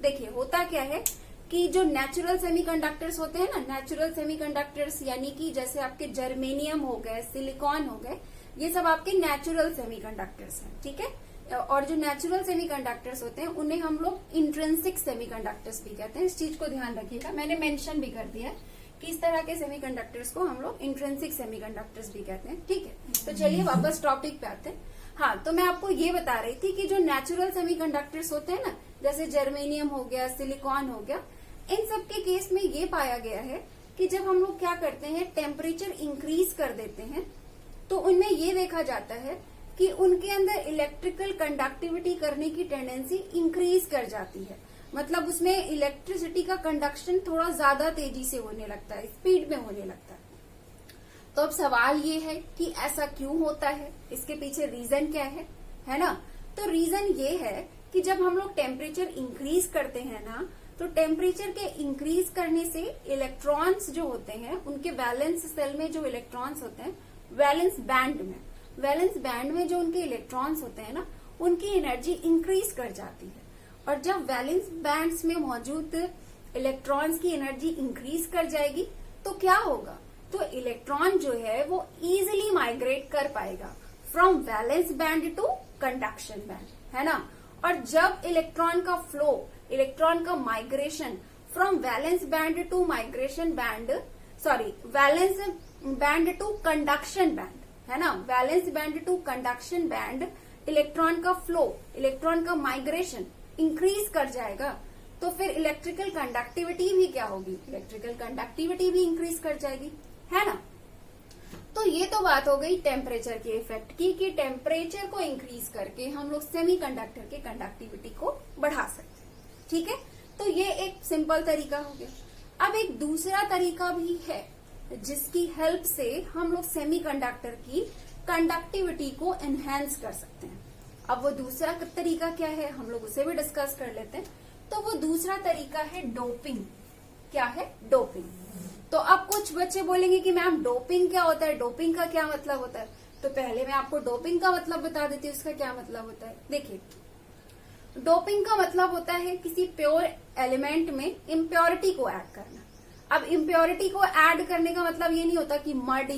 देखिए होता क्या है कि जो नेचुरल सेमीकंडक्टर्स होते हैं ना, नेचुरल सेमीकंडक्टर्स यानी कि जैसे आपके जर्मेनियम हो गए, सिलिकॉन हो गए, ये सब आपके नेचुरल सेमीकंडक्टर्स हैं, ठीक है। और जो नेचुरल सेमीकंडक्टर्स होते हैं उन्हें हम लोग इंट्रिंसिक सेमीकंडक्टर्स भी कहते हैं। इस चीज को ध्यान रखिएगा, मैंने मेंशन भी कर दिया है कि इस तरह के सेमीकंडक्टर्स को हम लोग इंट्रिंसिक सेमीकंडक्टर्स भी कहते हैं। ठीक है, तो चलिए वापस टॉपिक पे आते हैं। हाँ, तो मैं आपको ये बता रही थी कि जो नेचुरल सेमीकंडक्टर्स होते हैं ना, जैसे जर्मेनियम हो गया, सिलिकॉन हो गया, इन सब के केस में ये पाया गया है कि जब हम लोग क्या करते हैं, टेम्परेचर इंक्रीज कर देते हैं, तो उनमें ये देखा जाता है कि उनके अंदर इलेक्ट्रिकल कंडक्टिविटी करने की टेंडेंसी इंक्रीज कर जाती है। मतलब उसमें इलेक्ट्रिसिटी का कंडक्शन थोड़ा ज्यादा तेजी से होने लगता है, स्पीड में होने लगता है। तो अब सवाल ये है कि ऐसा क्यों होता है, इसके पीछे रीजन क्या है ना? तो रीजन ये है कि जब हम लोग टेम्परेचर इंक्रीज करते हैं ना, तो टेम्परेचर के इंक्रीज करने से इलेक्ट्रॉन्स जो होते हैं, उनके वैलेंस सेल में जो इलेक्ट्रॉन्स होते हैं, वैलेंस बैंड में जो उनके इलेक्ट्रॉन्स होते हैं ना, उनकी एनर्जी इंक्रीज कर जाती है। और जब वैलेंस बैंड्स में मौजूद इलेक्ट्रॉन्स की एनर्जी इंक्रीज कर जाएगी तो क्या होगा, तो इलेक्ट्रॉन जो है वो इजीली माइग्रेट कर पाएगा from valence band to conduction band, है ना? और जब इलेक्ट्रॉन का फ्लो, इलेक्ट्रॉन का migration from valence band to valence band to conduction band, है ना? Valence band to conduction band, electron का फ्लो, इलेक्ट्रॉन का माइग्रेशन इंक्रीज कर जाएगा, तो फिर इलेक्ट्रिकल कंडक्टिविटी भी क्या होगी, इलेक्ट्रिकल कंडक्टिविटी भी इंक्रीज कर जाएगी, है ना? तो ये तो बात हो गई टेम्परेचर के इफेक्ट की, कि टेम्परेचर को इंक्रीज करके हम लोग सेमीकंडक्टर के कंडक्टिविटी को बढ़ा सकते हैं। ठीक है, तो ये एक सिंपल तरीका हो गया। अब एक दूसरा तरीका भी है जिसकी हेल्प से हम लोग सेमीकंडक्टर की कंडक्टिविटी को एनहेंस कर सकते हैं। अब वो दूसरा तरीका क्या है, हम लोग उसे भी डिस्कस कर लेते हैं। तो वो दूसरा तरीका है डोपिंग। क्या है? डोपिंग। तो अब कुछ बच्चे बोलेंगे कि मैम डोपिंग क्या होता है, डोपिंग का क्या मतलब होता है? तो पहले मैं आपको डोपिंग का मतलब बता देती हूँ, उसका क्या मतलब होता है। देखिए, डोपिंग का मतलब होता है किसी प्योर एलिमेंट में इम्प्योरिटी को ऐड करना। अब इम्प्योरिटी को ऐड करने का मतलब ये नहीं होता कि मड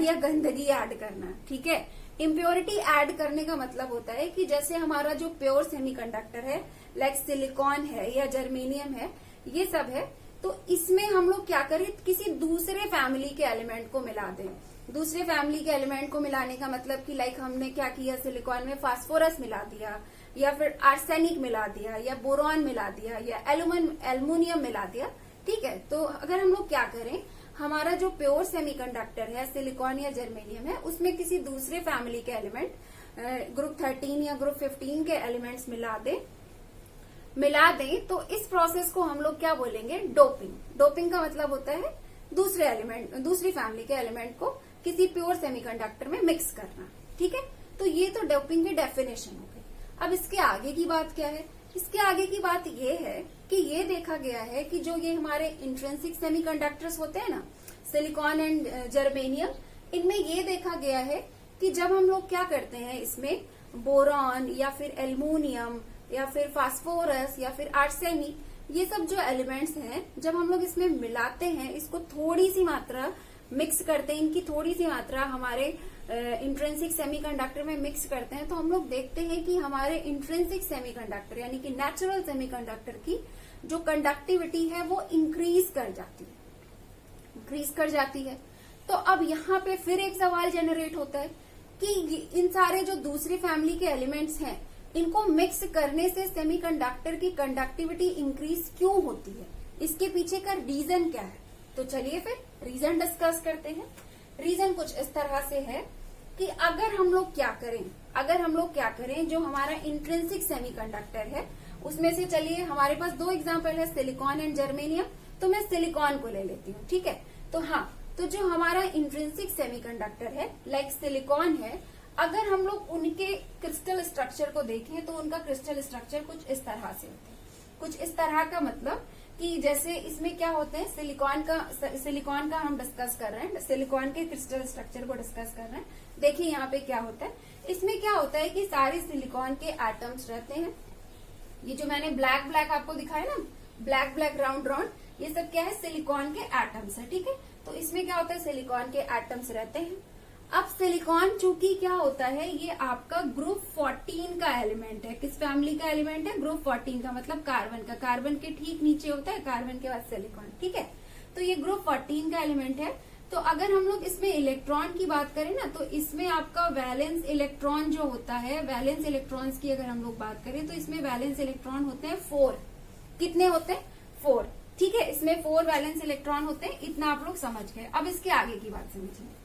या गंदगी ऐड करना, ठीक है? इम्प्योरिटी ऐड करने का मतलब होता है कि जैसे हमारा जो प्योर सेमीकंडक्टर है, लाइक सिलिकॉन है या जर्मेनियम है, ये सब है, तो इसमें हम लोग क्या करें, किसी दूसरे फैमिली के एलिमेंट को मिला दें। दूसरे फैमिली के एलिमेंट को मिलाने का मतलब कि लाइक हमने क्या किया, सिलिकॉन में फास्फोरस मिला दिया, या फिर आर्सेनिक मिला दिया, या बोरॉन मिला दिया, या एल्युमिनियम मिला दिया। ठीक है, तो अगर हम लोग क्या करें, हमारा जो प्योर सेमीकंडक्टर है, सिलिकॉन या जर्मेनियम है, उसमें किसी दूसरे फैमिली के एलिमेंट ग्रुप 13 या ग्रुप 15 के एलिमेंट्स मिला दें, तो इस प्रोसेस को हम लोग क्या बोलेंगे, डोपिंग। डोपिंग का मतलब होता है दूसरी फैमिली के एलिमेंट को किसी प्योर सेमीकंडक्टर में मिक्स करना। ठीक है, तो ये तो डोपिंग की डेफिनेशन हो गई। अब इसके आगे की बात क्या है? इसके आगे की बात ये है कि ये देखा गया है कि जो ये हमारे इंट्रिंसिक सेमीकंडक्टर्स होते हैं ना, सिलिकॉन एंड जर्मेनियम, इनमें ये देखा गया है कि जब हम लोग क्या करते हैं, इसमें बोरॉन या फिर एल्युमिनियम या फिर फास्फोरस या फिर आर्सेनिक, ये सब जो एलिमेंट्स हैं, जब हम लोग इसमें मिलाते हैं, इसको थोड़ी सी मात्रा मिक्स करते हैं, इनकी थोड़ी सी मात्रा हमारे इंट्रिंसिक सेमीकंडक्टर में मिक्स करते हैं, तो हम लोग देखते हैं कि हमारे इंट्रिंसिक सेमीकंडक्टर यानी कि नेचुरल सेमीकंडक्टर की जो कंडक्टिविटी है वो इंक्रीज कर जाती है। तो अब यहाँ पे फिर एक सवाल जनरेट होता है कि इन सारे जो दूसरी फैमिली के एलिमेंट्स हैं, इनको मिक्स करने से सेमीकंडक्टर की कंडक्टिविटी इंक्रीज क्यों होती है, इसके पीछे का रीजन क्या है? तो चलिए फिर रीजन डिस्कस करते हैं। रीजन कुछ इस तरह से है कि अगर हम लोग क्या करें, जो हमारा इंट्रिंसिक सेमीकंडक्टर है, उसमें से चलिए हमारे पास दो एग्जांपल है, सिलिकॉन एंड जर्मेनियम, तो मैं सिलिकॉन को ले लेती हूँ। ठीक है, तो हाँ, तो जो हमारा इंट्रिंसिक सेमीकंडक्टर है, लाइक सिलिकॉन है, अगर हम लोग उनके क्रिस्टल स्ट्रक्चर को देखें तो उनका क्रिस्टल स्ट्रक्चर कुछ इस तरह से होता है। कुछ इस तरह का मतलब कि जैसे इसमें क्या होते हैं, सिलिकॉन का हम डिस्कस कर रहे हैं, सिलिकॉन के क्रिस्टल स्ट्रक्चर को डिस्कस कर रहे हैं। देखिए यहाँ पे क्या होता है, इसमें क्या होता है कि सारे सिलिकॉन के एटम्स रहते हैं। ये जो मैंने ब्लैक आपको दिखाया ना, ब्लैक राउंड, ये सब क्या है, सिलिकॉन के एटम्स है। ठीक है, तो इसमें क्या होता है, सिलिकॉन के एटम्स रहते हैं। अब सिलिकॉन चूंकि क्या होता है, ये आपका ग्रुप 14 का एलिमेंट है। किस फैमिली का एलिमेंट है? ग्रुप 14 का, मतलब कार्बन का। कार्बन के ठीक नीचे होता है कार्बन के बाद सिलिकॉन, ठीक है। तो ये ग्रुप 14 का एलिमेंट है। तो अगर हम लोग इसमें इलेक्ट्रॉन की बात करें ना, तो इसमें आपका वैलेंस इलेक्ट्रॉन जो होता है, वैलेंस इलेक्ट्रॉन्स की अगर हम लोग बात करें तो इसमें वैलेंस इलेक्ट्रॉन होते हैं 4। कितने होते हैं? 4, ठीक है। इसमें 4 वैलेंस इलेक्ट्रॉन होते हैं, इतना आप लोग समझ गए। अब इसके आगे की बात समझिए।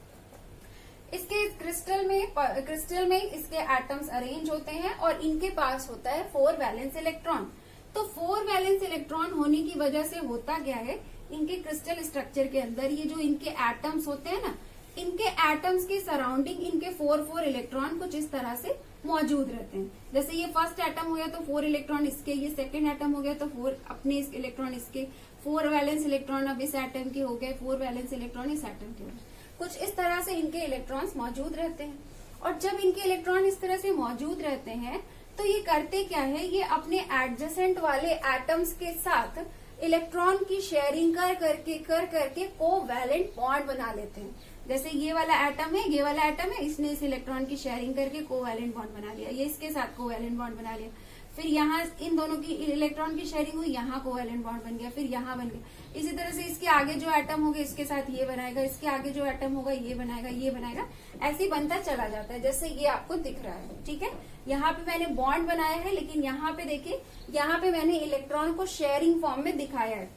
इसके क्रिस्टल में इसके एटम्स अरेंज होते हैं और इनके पास होता है 4 वैलेंस इलेक्ट्रॉन। तो 4 वैलेंस इलेक्ट्रॉन होने की वजह से होता क्या है, इनके क्रिस्टल स्ट्रक्चर के अंदर ये जो इनके एटम्स होते हैं ना, इनके एटम्स के सराउंडिंग इनके 4 इलेक्ट्रॉन कुछ इस तरह से मौजूद रहते हैं। जैसे ये फर्स्ट एटम हो गया तो 4 इलेक्ट्रॉन इसके, ये सेकंड एटम हो गया तो 4 अपने इलेक्ट्रॉन इसके, 4 वैलेंस इलेक्ट्रॉन अब इस एटम के हो गए, 4 वैलेंस इलेक्ट्रॉन इस एटम के हो गए। कुछ इस तरह से इनके इलेक्ट्रॉन्स मौजूद रहते हैं। और जब इनके इलेक्ट्रॉन इस तरह से मौजूद रहते हैं तो ये करते क्या है, ये अपने एडजेसेंट वाले एटम्स के साथ इलेक्ट्रॉन की शेयरिंग कर करके कोवैलेंट बॉन्ड बना लेते हैं। जैसे ये वाला एटम है, ये वाला एटम है, इसने इस इलेक्ट्रॉन की शेयरिंग करके कोवैलेंट बॉन्ड बना लिया, ये इसके साथ कोवैलेंट बॉन्ड बना लिया। फिर यहाँ इन दोनों की इलेक्ट्रॉन की शेयरिंग हुई, यहाँ कोवैलेंट बॉन्ड बन गया, फिर यहाँ बन गया। इसी तरह से इसके आगे जो एटम होगा इसके साथ ये बनाएगा, इसके आगे जो एटम होगा ये बनाएगा, ये बनाएगा, ऐसे ही बनता चला जाता है। जैसे ये आपको दिख रहा है, ठीक है। यहाँ पे मैंने बॉन्ड बनाया है, लेकिन यहाँ पे देखिए, यहाँ पे मैंने इलेक्ट्रॉन को शेयरिंग फॉर्म में दिखाया है।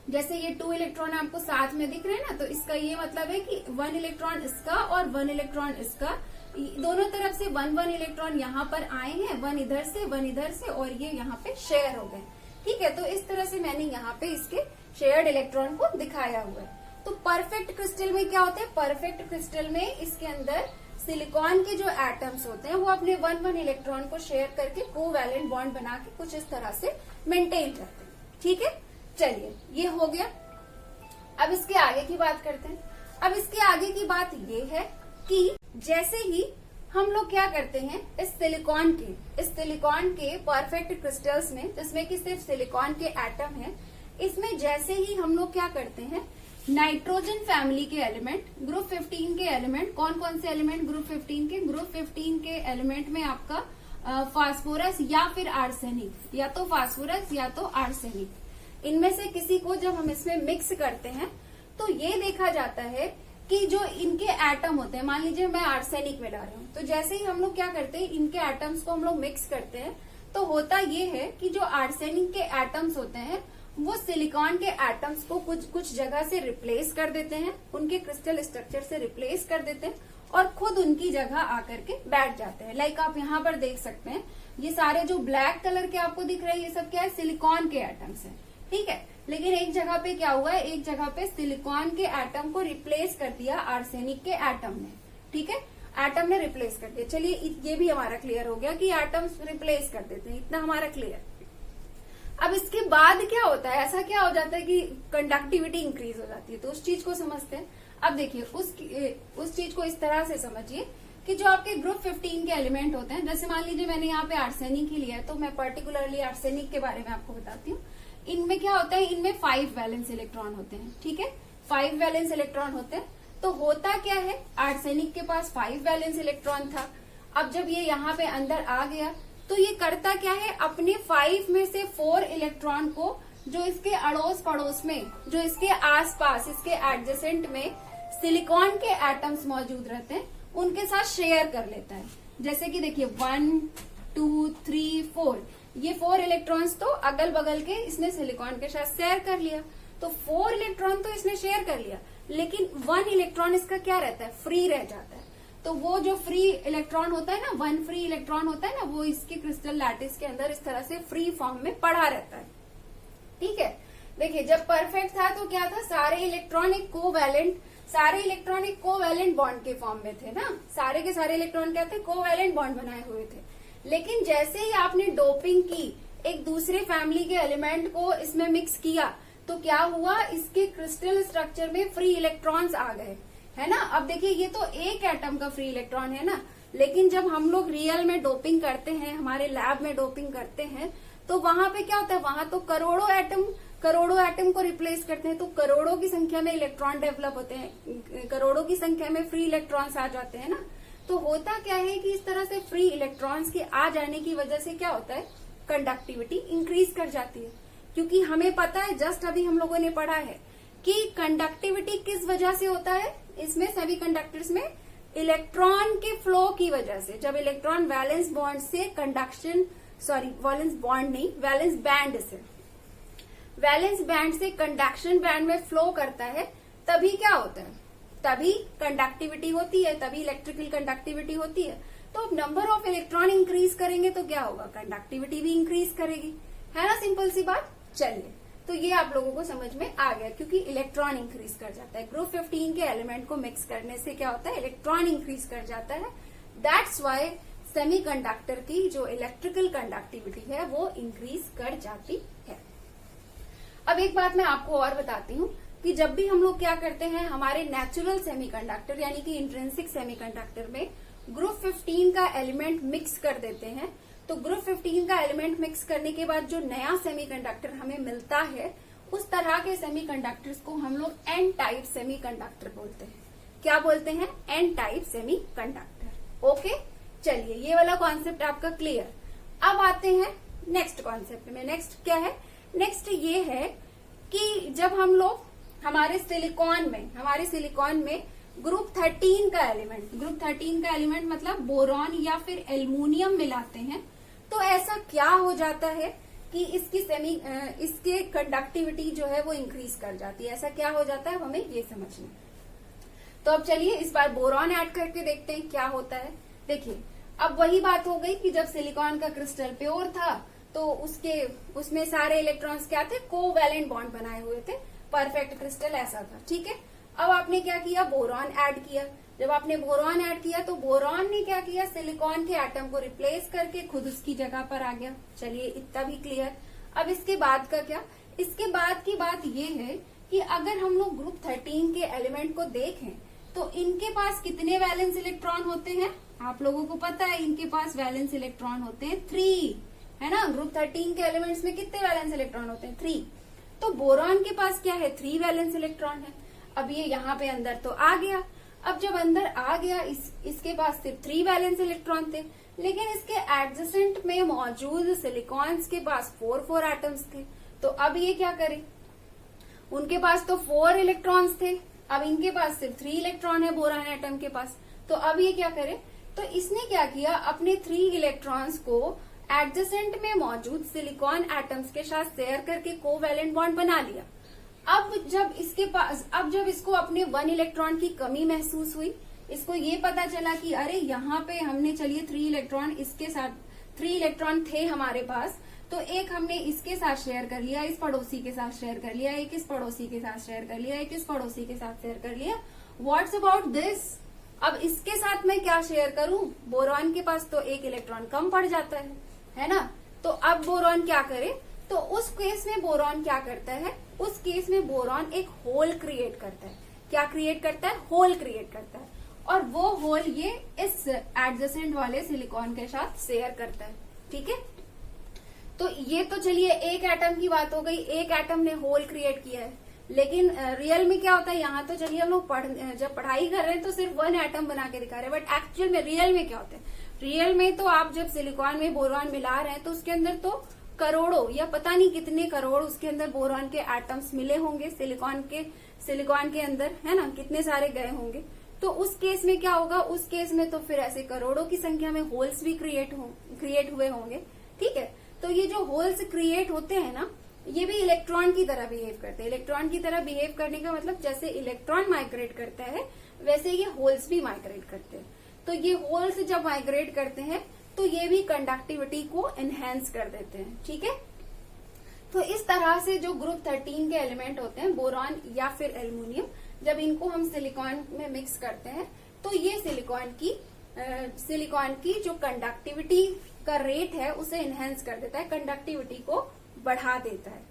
जैसे ये 2 इलेक्ट्रॉन आपको साथ में दिख रहे हैं ना, तो इसका ये मतलब है कि 1 इलेक्ट्रॉन इसका और 1 इलेक्ट्रॉन इसका, दोनों तरफ से 1 इलेक्ट्रॉन यहाँ पर आए हैं, 1 इधर से 1 इधर से, और ये यहाँ पे शेयर हो गए, ठीक है। तो इस तरह से मैंने यहाँ पे इसके शेयर्ड इलेक्ट्रॉन को दिखाया हुआ है। तो परफेक्ट क्रिस्टल में क्या होता है, परफेक्ट क्रिस्टल में इसके अंदर सिलिकॉन के जो एटम्स होते हैं वो अपने 1 इलेक्ट्रॉन को शेयर करके कोवैलेंट बॉन्ड बना के कुछ इस तरह से मेंटेन करते हैं, ठीक है। चलिए, ये हो गया। अब इसके आगे की बात करते हैं। अब इसके आगे की बात ये है कि जैसे ही हम लोग क्या करते हैं, इस सिलिकॉन के परफेक्ट क्रिस्टल्स में, जिसमें कि सिर्फ सिलिकॉन के एटम है, इसमें जैसे ही हम लोग क्या करते हैं, नाइट्रोजन फैमिली के एलिमेंट, ग्रुप 15 के एलिमेंट, कौन कौन से एलिमेंट ग्रुप 15 के एलिमेंट में आपका फास्फोरस या फिर आर्सेनिक, या तो फास्फोरस या तो आर्सेनिक, इनमें से किसी को जब हम इसमें मिक्स करते हैं तो ये देखा जाता है कि जो इनके एटम होते हैं, मान लीजिए मैं आर्सेनिक मिला रही हूँ, तो जैसे ही हम लोग क्या करते हैं, इनके एटम्स को हम लोग मिक्स करते हैं, तो होता ये है कि जो आर्सेनिक के एटम्स होते हैं वो सिलिकॉन के एटम्स को कुछ जगह से रिप्लेस कर देते हैं, उनके क्रिस्टल स्ट्रक्चर से रिप्लेस कर देते हैं और खुद उनकी जगह आकर के बैठ जाते हैं। लाइक आप यहाँ पर देख सकते हैं, ये सारे जो ब्लैक कलर के आपको दिख रहे हैं, ये सब क्या है, सिलिकॉन के एटम्स हैं, ठीक है। लेकिन एक जगह पे क्या हुआ है, एक जगह पे सिलिकॉन के एटम को रिप्लेस कर दिया आर्सेनिक के एटम ने, ठीक है, एटम ने रिप्लेस कर दिया। चलिए, ये भी हमारा क्लियर हो गया कि एटम्स रिप्लेस कर देते हैं, इतना हमारा क्लियर। अब इसके बाद क्या होता है, ऐसा क्या हो जाता है कि कंडक्टिविटी इंक्रीज हो जाती है, तो उस चीज को समझते हैं। अब देखिए, उस चीज को इस तरह से समझिए कि जो आपके ग्रुप 15 के एलिमेंट होते हैं, जैसे मान लीजिए मैंने यहाँ पे आर्सेनिक ही लिया है, तो मैं पर्टिकुलरली आर्सेनिक के बारे में आपको बताती हूँ। इनमें क्या होता है, इनमें 5 वैलेंस इलेक्ट्रॉन होते हैं, ठीक है, 5 वैलेंस इलेक्ट्रॉन होते हैं। तो होता क्या है, आर्सेनिक के पास 5 वैलेंस इलेक्ट्रॉन था। अब जब ये यहाँ पे अंदर आ गया तो ये करता क्या है, अपने 5 में से 4 इलेक्ट्रॉन को जो इसके अड़ोस पड़ोस में, जो इसके आसपास, इसके एडजेसेंट में सिलिकॉन के एटम्स मौजूद रहते हैं, उनके साथ शेयर कर लेता है। जैसे कि देखिए 1 2 3 4, ये 4 इलेक्ट्रॉन्स तो अगल बगल के इसने सिलिकॉन के साथ शेयर कर लिया। तो 4 इलेक्ट्रॉन तो इसने शेयर कर लिया, लेकिन 1 इलेक्ट्रॉन इसका क्या रहता है, फ्री रह जाता है। तो वो जो फ्री इलेक्ट्रॉन होता है ना, 1 फ्री इलेक्ट्रॉन होता है ना, वो इसके क्रिस्टल लैटिस के अंदर इस तरह से फ्री फॉर्म में पड़ा रहता है, ठीक है। देखिए, जब परफेक्ट था तो क्या था, सारे इलेक्ट्रॉन एक कोवैलेंट बॉन्ड के फॉर्म में थे ना, सारे के सारे इलेक्ट्रॉन क्या थे, कोवैलेंट बॉन्ड बनाए हुए थे। लेकिन जैसे ही आपने डोपिंग की, एक दूसरे फैमिली के एलिमेंट को इसमें मिक्स किया, तो क्या हुआ, इसके क्रिस्टल स्ट्रक्चर में फ्री इलेक्ट्रॉन्स आ गए, है ना। अब देखिए, ये तो एक एटम का फ्री इलेक्ट्रॉन है ना, लेकिन जब हम लोग रियल में डोपिंग करते हैं, हमारे लैब में डोपिंग करते हैं, तो वहां पे क्या होता है, वहां तो करोड़ों एटम को रिप्लेस करते हैं तो करोड़ों की संख्या में इलेक्ट्रॉन डेवलप होते हैं, करोड़ों की संख्या में फ्री इलेक्ट्रॉन्स आ जाते हैं ना। तो होता क्या है कि इस तरह से फ्री इलेक्ट्रॉन्स के आ जाने की वजह से क्या होता है, कंडक्टिविटी इंक्रीज कर जाती है। क्योंकि हमें पता है, जस्ट अभी हम लोगों ने पढ़ा है कि कंडक्टिविटी किस वजह से होता है, इसमें सेमीकंडक्टर्स में इलेक्ट्रॉन के फ्लो की वजह से। जब इलेक्ट्रॉन वैलेंस बॉन्ड से वैलेंस बैंड से कंडक्शन बैंड में फ्लो करता है, तभी क्या होता है, तभी कंडक्टिविटी होती है, तभी इलेक्ट्रिकल कंडक्टिविटी होती है। तो अब नंबर ऑफ इलेक्ट्रॉन इंक्रीज करेंगे तो क्या होगा, कंडक्टिविटी भी इंक्रीज करेगी, है ना, सिंपल सी बात। चलिए, तो ये आप लोगों को समझ में आ गया, क्योंकि इलेक्ट्रॉन इंक्रीज कर जाता है। ग्रुप 15 के एलिमेंट को मिक्स करने से क्या होता है, इलेक्ट्रॉन इंक्रीज कर जाता है। दैट्स वाई सेमीकंडक्टर की जो इलेक्ट्रिकल कंडक्टिविटी है वो इंक्रीज कर जाती है। अब एक बात मैं आपको और बताती हूँ कि जब भी हम लोग क्या करते हैं, हमारे नेचुरल सेमीकंडक्टर यानी कि इंट्रिंसिक सेमीकंडक्टर में ग्रुप 15 का एलिमेंट मिक्स कर देते हैं, तो ग्रुप 15 का एलिमेंट मिक्स करने के बाद जो नया सेमीकंडक्टर हमें मिलता है, उस तरह के सेमीकंडक्टर्स को हम लोग एन टाइप सेमीकंडक्टर बोलते हैं। क्या बोलते हैं, एन टाइप सेमीकंडक्टर। ओके, चलिए, ये वाला कॉन्सेप्ट आपका क्लियर। अब आते हैं नेक्स्ट कॉन्सेप्ट में। नेक्स्ट क्या है, नेक्स्ट ये है कि जब हम लोग हमारे सिलिकॉन में ग्रुप 13 का एलिमेंट मतलब बोरॉन या फिर एल्युमिनियम मिलाते हैं, तो ऐसा क्या हो जाता है कि इसके कंडक्टिविटी जो है वो इंक्रीज कर जाती है। ऐसा क्या हो जाता है, हमें ये समझना है। तो अब चलिए इस बार बोरॉन ऐड करके देखते हैं क्या होता है। देखिए, अब वही बात हो गई कि जब सिलिकॉन का क्रिस्टल प्योर था तो उसमें सारे इलेक्ट्रॉन्स क्या थे, कोवैलेंट बॉन्ड बनाए हुए थे, परफेक्ट क्रिस्टल ऐसा था, ठीक है। अब आपने क्या किया, बोरॉन ऐड किया। जब आपने बोरॉन ऐड किया तो बोरॉन ने क्या किया, सिलिकॉन के एटम को रिप्लेस करके खुद उसकी जगह पर आ गया। चलिए, इतना भी क्लियर। अब इसके बाद का क्या, इसके बाद की बात ये है कि अगर हम लोग ग्रुप 13 के एलिमेंट को देखें तो इनके पास कितने वैलेंस इलेक्ट्रॉन होते हैं, आप लोगों को पता है, इनके पास वैलेंस इलेक्ट्रॉन होते हैं 3, है ना। ग्रुप 13 के एलिमेंट्स में कितने वैलेंस इलेक्ट्रॉन होते हैं, 3। तो बोरॉन के पास क्या है, 3 वैलेंस इलेक्ट्रॉन है। अब ये यहाँ पे अंदर तो आ गया। अब जब अंदर आ गया, इसके पास सिर्फ 3 वैलेंस इलेक्ट्रॉन थे, लेकिन इसके एडजेसेंट में मौजूद सिलिकॉन्स के पास 4 एटम्स थे। तो अब ये क्या करे, उनके पास तो 4 इलेक्ट्रॉन्स थे, अब इनके पास सिर्फ 3 इलेक्ट्रॉन है बोरॉन एटम के पास। तो अब ये क्या करे, तो इसने क्या किया, अपने 3 इलेक्ट्रॉन्स को एडजेसेंट में मौजूद सिलिकॉन एटम्स के साथ शेयर करके कोवैलेंट बॉन्ड बना लिया। अब जब इसको अपने 1 इलेक्ट्रॉन की कमी महसूस हुई, इसको ये पता चला कि अरे यहाँ पे हमने, चलिए 3 इलेक्ट्रॉन थे हमारे पास, तो एक हमने इसके साथ शेयर कर लिया, इस पड़ोसी के साथ शेयर कर लिया, एक इस पड़ोसी के साथ शेयर कर लिया, एक इस पड़ोसी के साथ शेयर कर लिया। व्हाट्स अबाउट दिस, अब इसके साथ मैं क्या शेयर करूं, बोरॉन के पास तो 1 इलेक्ट्रॉन कम पड़ जाता है ना। तो अब बोरॉन क्या करे, तो उस केस में बोरॉन क्या करता है, उस केस में बोरॉन एक होल क्रिएट करता है। क्या क्रिएट करता है, होल क्रिएट करता है, और वो होल ये इस एडजेसेंट वाले सिलिकॉन के साथ शेयर करता है, ठीक है। तो ये तो चलिए एक एटम की बात हो गई, एक एटम ने होल क्रिएट किया है। लेकिन रियल में क्या होता है, यहाँ तो चलिए हम लोग जब पढ़ाई कर रहे हैं तो सिर्फ 1 एटम बना के दिखा रहे हैं, बट एक्चुअल में रियल में क्या होता है, रियल में तो आप जब सिलिकॉन में बोरॉन मिला रहे हैं तो उसके अंदर तो करोड़ों या पता नहीं कितने करोड़ उसके अंदर बोरॉन के एटम्स मिले होंगे, सिलिकॉन के अंदर, है ना, कितने सारे गए होंगे। तो उस केस में क्या होगा, उस केस में तो फिर ऐसे करोड़ों की संख्या में होल्स भी क्रिएट हुए होंगे, ठीक है। तो ये जो होल्स क्रिएट होते हैं ना, ये भी इलेक्ट्रॉन की तरह बिहेव करते हैं। इलेक्ट्रॉन की तरह बिहेव करने का मतलब जैसे इलेक्ट्रॉन माइग्रेट करता है वैसे ये होल्स भी माइग्रेट करते हैं। तो ये होल्स जब माइग्रेट करते हैं तो ये भी कंडक्टिविटी को एनहेंस कर देते हैं, ठीक है। तो इस तरह से जो ग्रुप 13 के एलिमेंट होते हैं, बोरॉन या फिर एल्युमिनियम, जब इनको हम सिलिकॉन में मिक्स करते हैं तो ये सिलिकॉन की जो कंडक्टिविटी का रेट है उसे एनहेंस कर देता है, कंडक्टिविटी को बढ़ा देता है।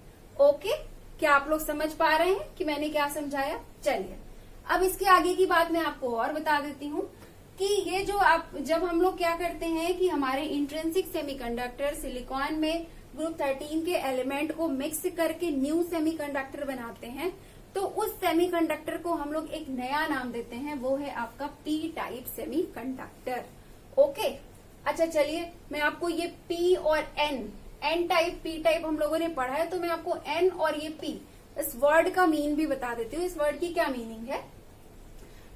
ओके, क्या आप लोग समझ पा रहे हैं कि मैंने क्या समझाया। चलिए, अब इसके आगे की बात मैं आपको और बता देती हूँ कि ये जो जब हम लोग क्या करते हैं कि हमारे इंट्रिंसिक सेमीकंडक्टर सिलिकॉन में ग्रुप 13 के एलिमेंट को मिक्स करके न्यू सेमीकंडक्टर बनाते हैं, तो उस सेमीकंडक्टर को हम लोग एक नया नाम देते हैं, वो है आपका पी टाइप सेमीकंडक्टर। ओके, अच्छा चलिए मैं आपको ये पी और एन टाइप पी टाइप हम लोगों ने पढ़ा है, तो मैं आपको एन और ये पी इस वर्ड का मीन भी बता देती हूँ। इस वर्ड की क्या मीनिंग है?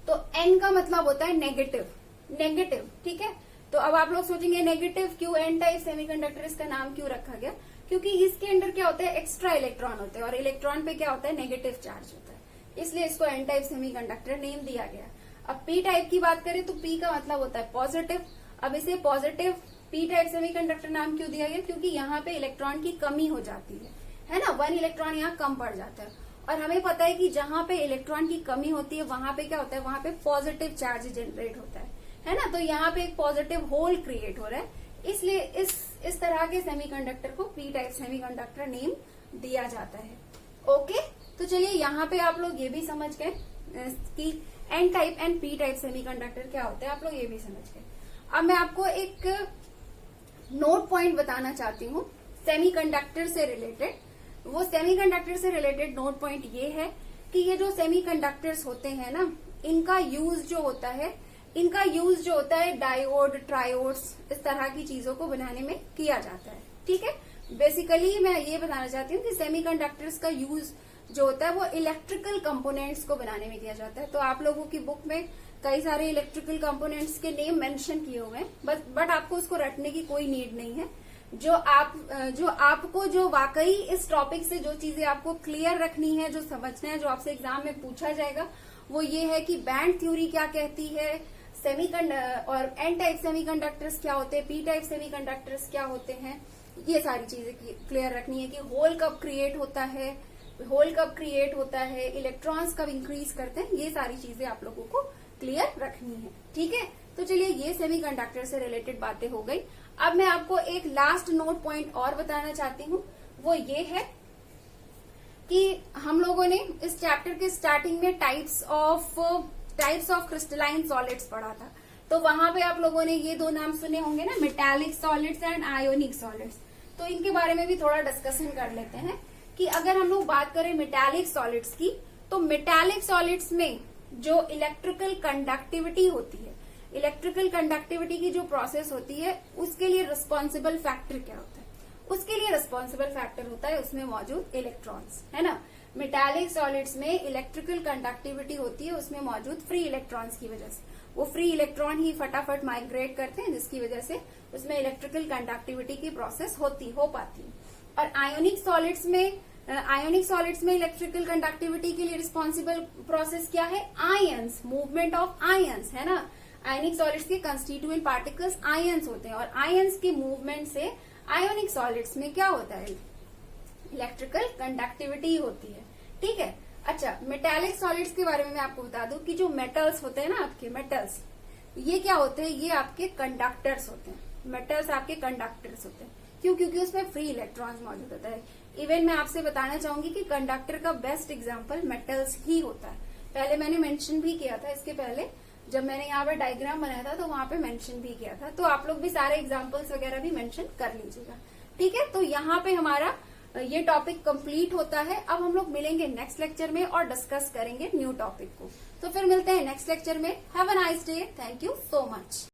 तो एन का मतलब होता है नेगेटिव, नेगेटिव, ठीक है। तो अब आप लोग सोचेंगे नेगेटिव क्यों, एन टाइप सेमीकंडक्टर इसका नाम क्यों रखा गया? क्योंकि इसके अंदर क्या होता है, एक्स्ट्रा इलेक्ट्रॉन होते हैं और इलेक्ट्रॉन पे क्या होता है, नेगेटिव चार्ज होता है, इसलिए इसको एन टाइप सेमीकंडक्टर नेम दिया गया। अब पी टाइप की बात करें तो पी का मतलब होता है पॉजिटिव। अब इसे पॉजिटिव पी टाइप सेमीकंडक्टर नाम क्यों दिया गया? क्योंकि यहाँ पे इलेक्ट्रॉन की कमी हो जाती है ना, 1 इलेक्ट्रॉन यहाँ कम पड़ जाता है। और हमें पता है कि जहां पे इलेक्ट्रॉन की कमी होती है वहां पे क्या होता है, वहां पे पॉजिटिव चार्ज जनरेट होता है ना। तो यहाँ पे एक पॉजिटिव होल क्रिएट हो रहा है, इसलिए इस तरह के सेमीकंडक्टर को पी टाइप सेमीकंडक्टर नेम दिया जाता है। ओके, तो चलिए यहाँ पे आप लोग ये भी समझ गए कि N type and P type semiconductor क्या होता है, आप लोग ये भी समझ गए। अब मैं आपको एक नोट पॉइंट बताना चाहती हूँ सेमीकंडक्टर से रिलेटेड। वो सेमीकंडक्टर से रिलेटेड नोट पॉइंट ये है कि ये जो सेमीकंडक्टर्स होते हैं ना, इनका यूज जो होता है डायोड, ट्रायोड्स, इस तरह की चीजों को बनाने में किया जाता है, ठीक है। बेसिकली मैं ये बताना चाहती हूँ कि सेमीकंडक्टर्स का यूज जो होता है वो इलेक्ट्रिकल कंपोनेंट्स को बनाने में किया जाता है। तो आप लोगों की बुक में कई सारे इलेक्ट्रिकल कंपोनेंट्स के नेम मेंशन किए हुए हैं, बट आपको उसको रटने की कोई नीड नहीं है। जो वाकई इस टॉपिक से जो चीजें आपको क्लियर रखनी है, जो समझना है, जो आपसे एग्जाम में पूछा जाएगा, वो ये है कि बैंड थ्योरी क्या कहती है, और एन टाइप सेमीकंडक्टर्स क्या होते हैं, पी टाइप सेमीकंडक्टर्स क्या होते हैं, ये सारी चीजें क्लियर रखनी है कि होल कब क्रिएट होता है, इलेक्ट्रॉन्स कब इंक्रीज करते हैं, ये सारी चीजें आप लोगों को क्लियर रखनी है, ठीक है। तो चलिए ये सेमीकंडक्टर से रिलेटेड बातें हो गई। अब मैं आपको एक लास्ट नोट पॉइंट और बताना चाहती हूँ, वो ये है कि हम लोगों ने इस चैप्टर के स्टार्टिंग में टाइप्स ऑफ क्रिस्टलाइन सॉलिड्स पढ़ा था। तो वहां पे आप लोगों ने ये दो नाम सुने होंगे ना, metallic solids and ionic solids. तो इनके बारे में भी थोड़ा डिस्कशन कर लेते हैं कि अगर हम लोग बात करें मेटालिक सॉलिड्स की, तो मेटालिक सॉलिड्स में जो इलेक्ट्रिकल कंडक्टिविटी होती है, इलेक्ट्रिकल कंडक्टिविटी की जो प्रोसेस होती है, उसके लिए रिस्पॉन्सिबल फैक्टर क्या होता है? उसके लिए रिस्पॉन्सिबल फैक्टर होता है उसमें मौजूद इलेक्ट्रॉन्स, है ना। मेटालिक सॉलिड्स में इलेक्ट्रिकल कंडक्टिविटी होती है उसमें मौजूद फ्री इलेक्ट्रॉन्स की वजह से। वो फ्री इलेक्ट्रॉन ही फटाफट माइग्रेट करते हैं, जिसकी वजह से उसमें इलेक्ट्रिकल कंडक्टिविटी की प्रोसेस हो पाती है। और आयोनिक सॉलिड्स में इलेक्ट्रिकल कंडक्टिविटी के लिए रिस्पॉन्सिबल प्रोसेस क्या है? आयंस, मूवमेंट ऑफ आयंस, है ना। आयोनिक सॉलिड्स के कंस्टिट्यूएंट पार्टिकल्स आयंस होते हैं और आयंस के मूवमेंट से आयोनिक सॉलिड्स में क्या होता है? इलेक्ट्रिकल कंडक्टिविटी होती है, ठीक है। अच्छा, मेटालिक सॉलिड्स के बारे में मैं आपको बता दूं कि जो मेटल्स होते हैं ना, आपके मेटल्स, ये क्या होते हैं? ये आपके कंडक्टर्स होते हैं। मेटल्स आपके कंडक्टर्स होते हैं, क्यों? क्योंकि उसमें फ्री इलेक्ट्रॉन्स मौजूद होता है। इवन मैं आपसे बताना चाहूंगी कि कंडक्टर का बेस्ट एग्जाम्पल मेटल्स ही होता है। पहले मैंने मेंशन भी किया था, इसके पहले जब मैंने यहाँ पर डायग्राम बनाया था तो वहां पे मेंशन भी किया था। तो आप लोग भी सारे एग्जाम्पल्स वगैरह भी मेंशन कर लीजिएगा, ठीक है। तो यहाँ पे हमारा ये टॉपिक कंप्लीट होता है। अब हम लोग मिलेंगे नेक्स्ट लेक्चर में और डिस्कस करेंगे न्यू टॉपिक को। तो फिर मिलते हैं नेक्स्ट लेक्चर में। Have a nice day, thank you so much.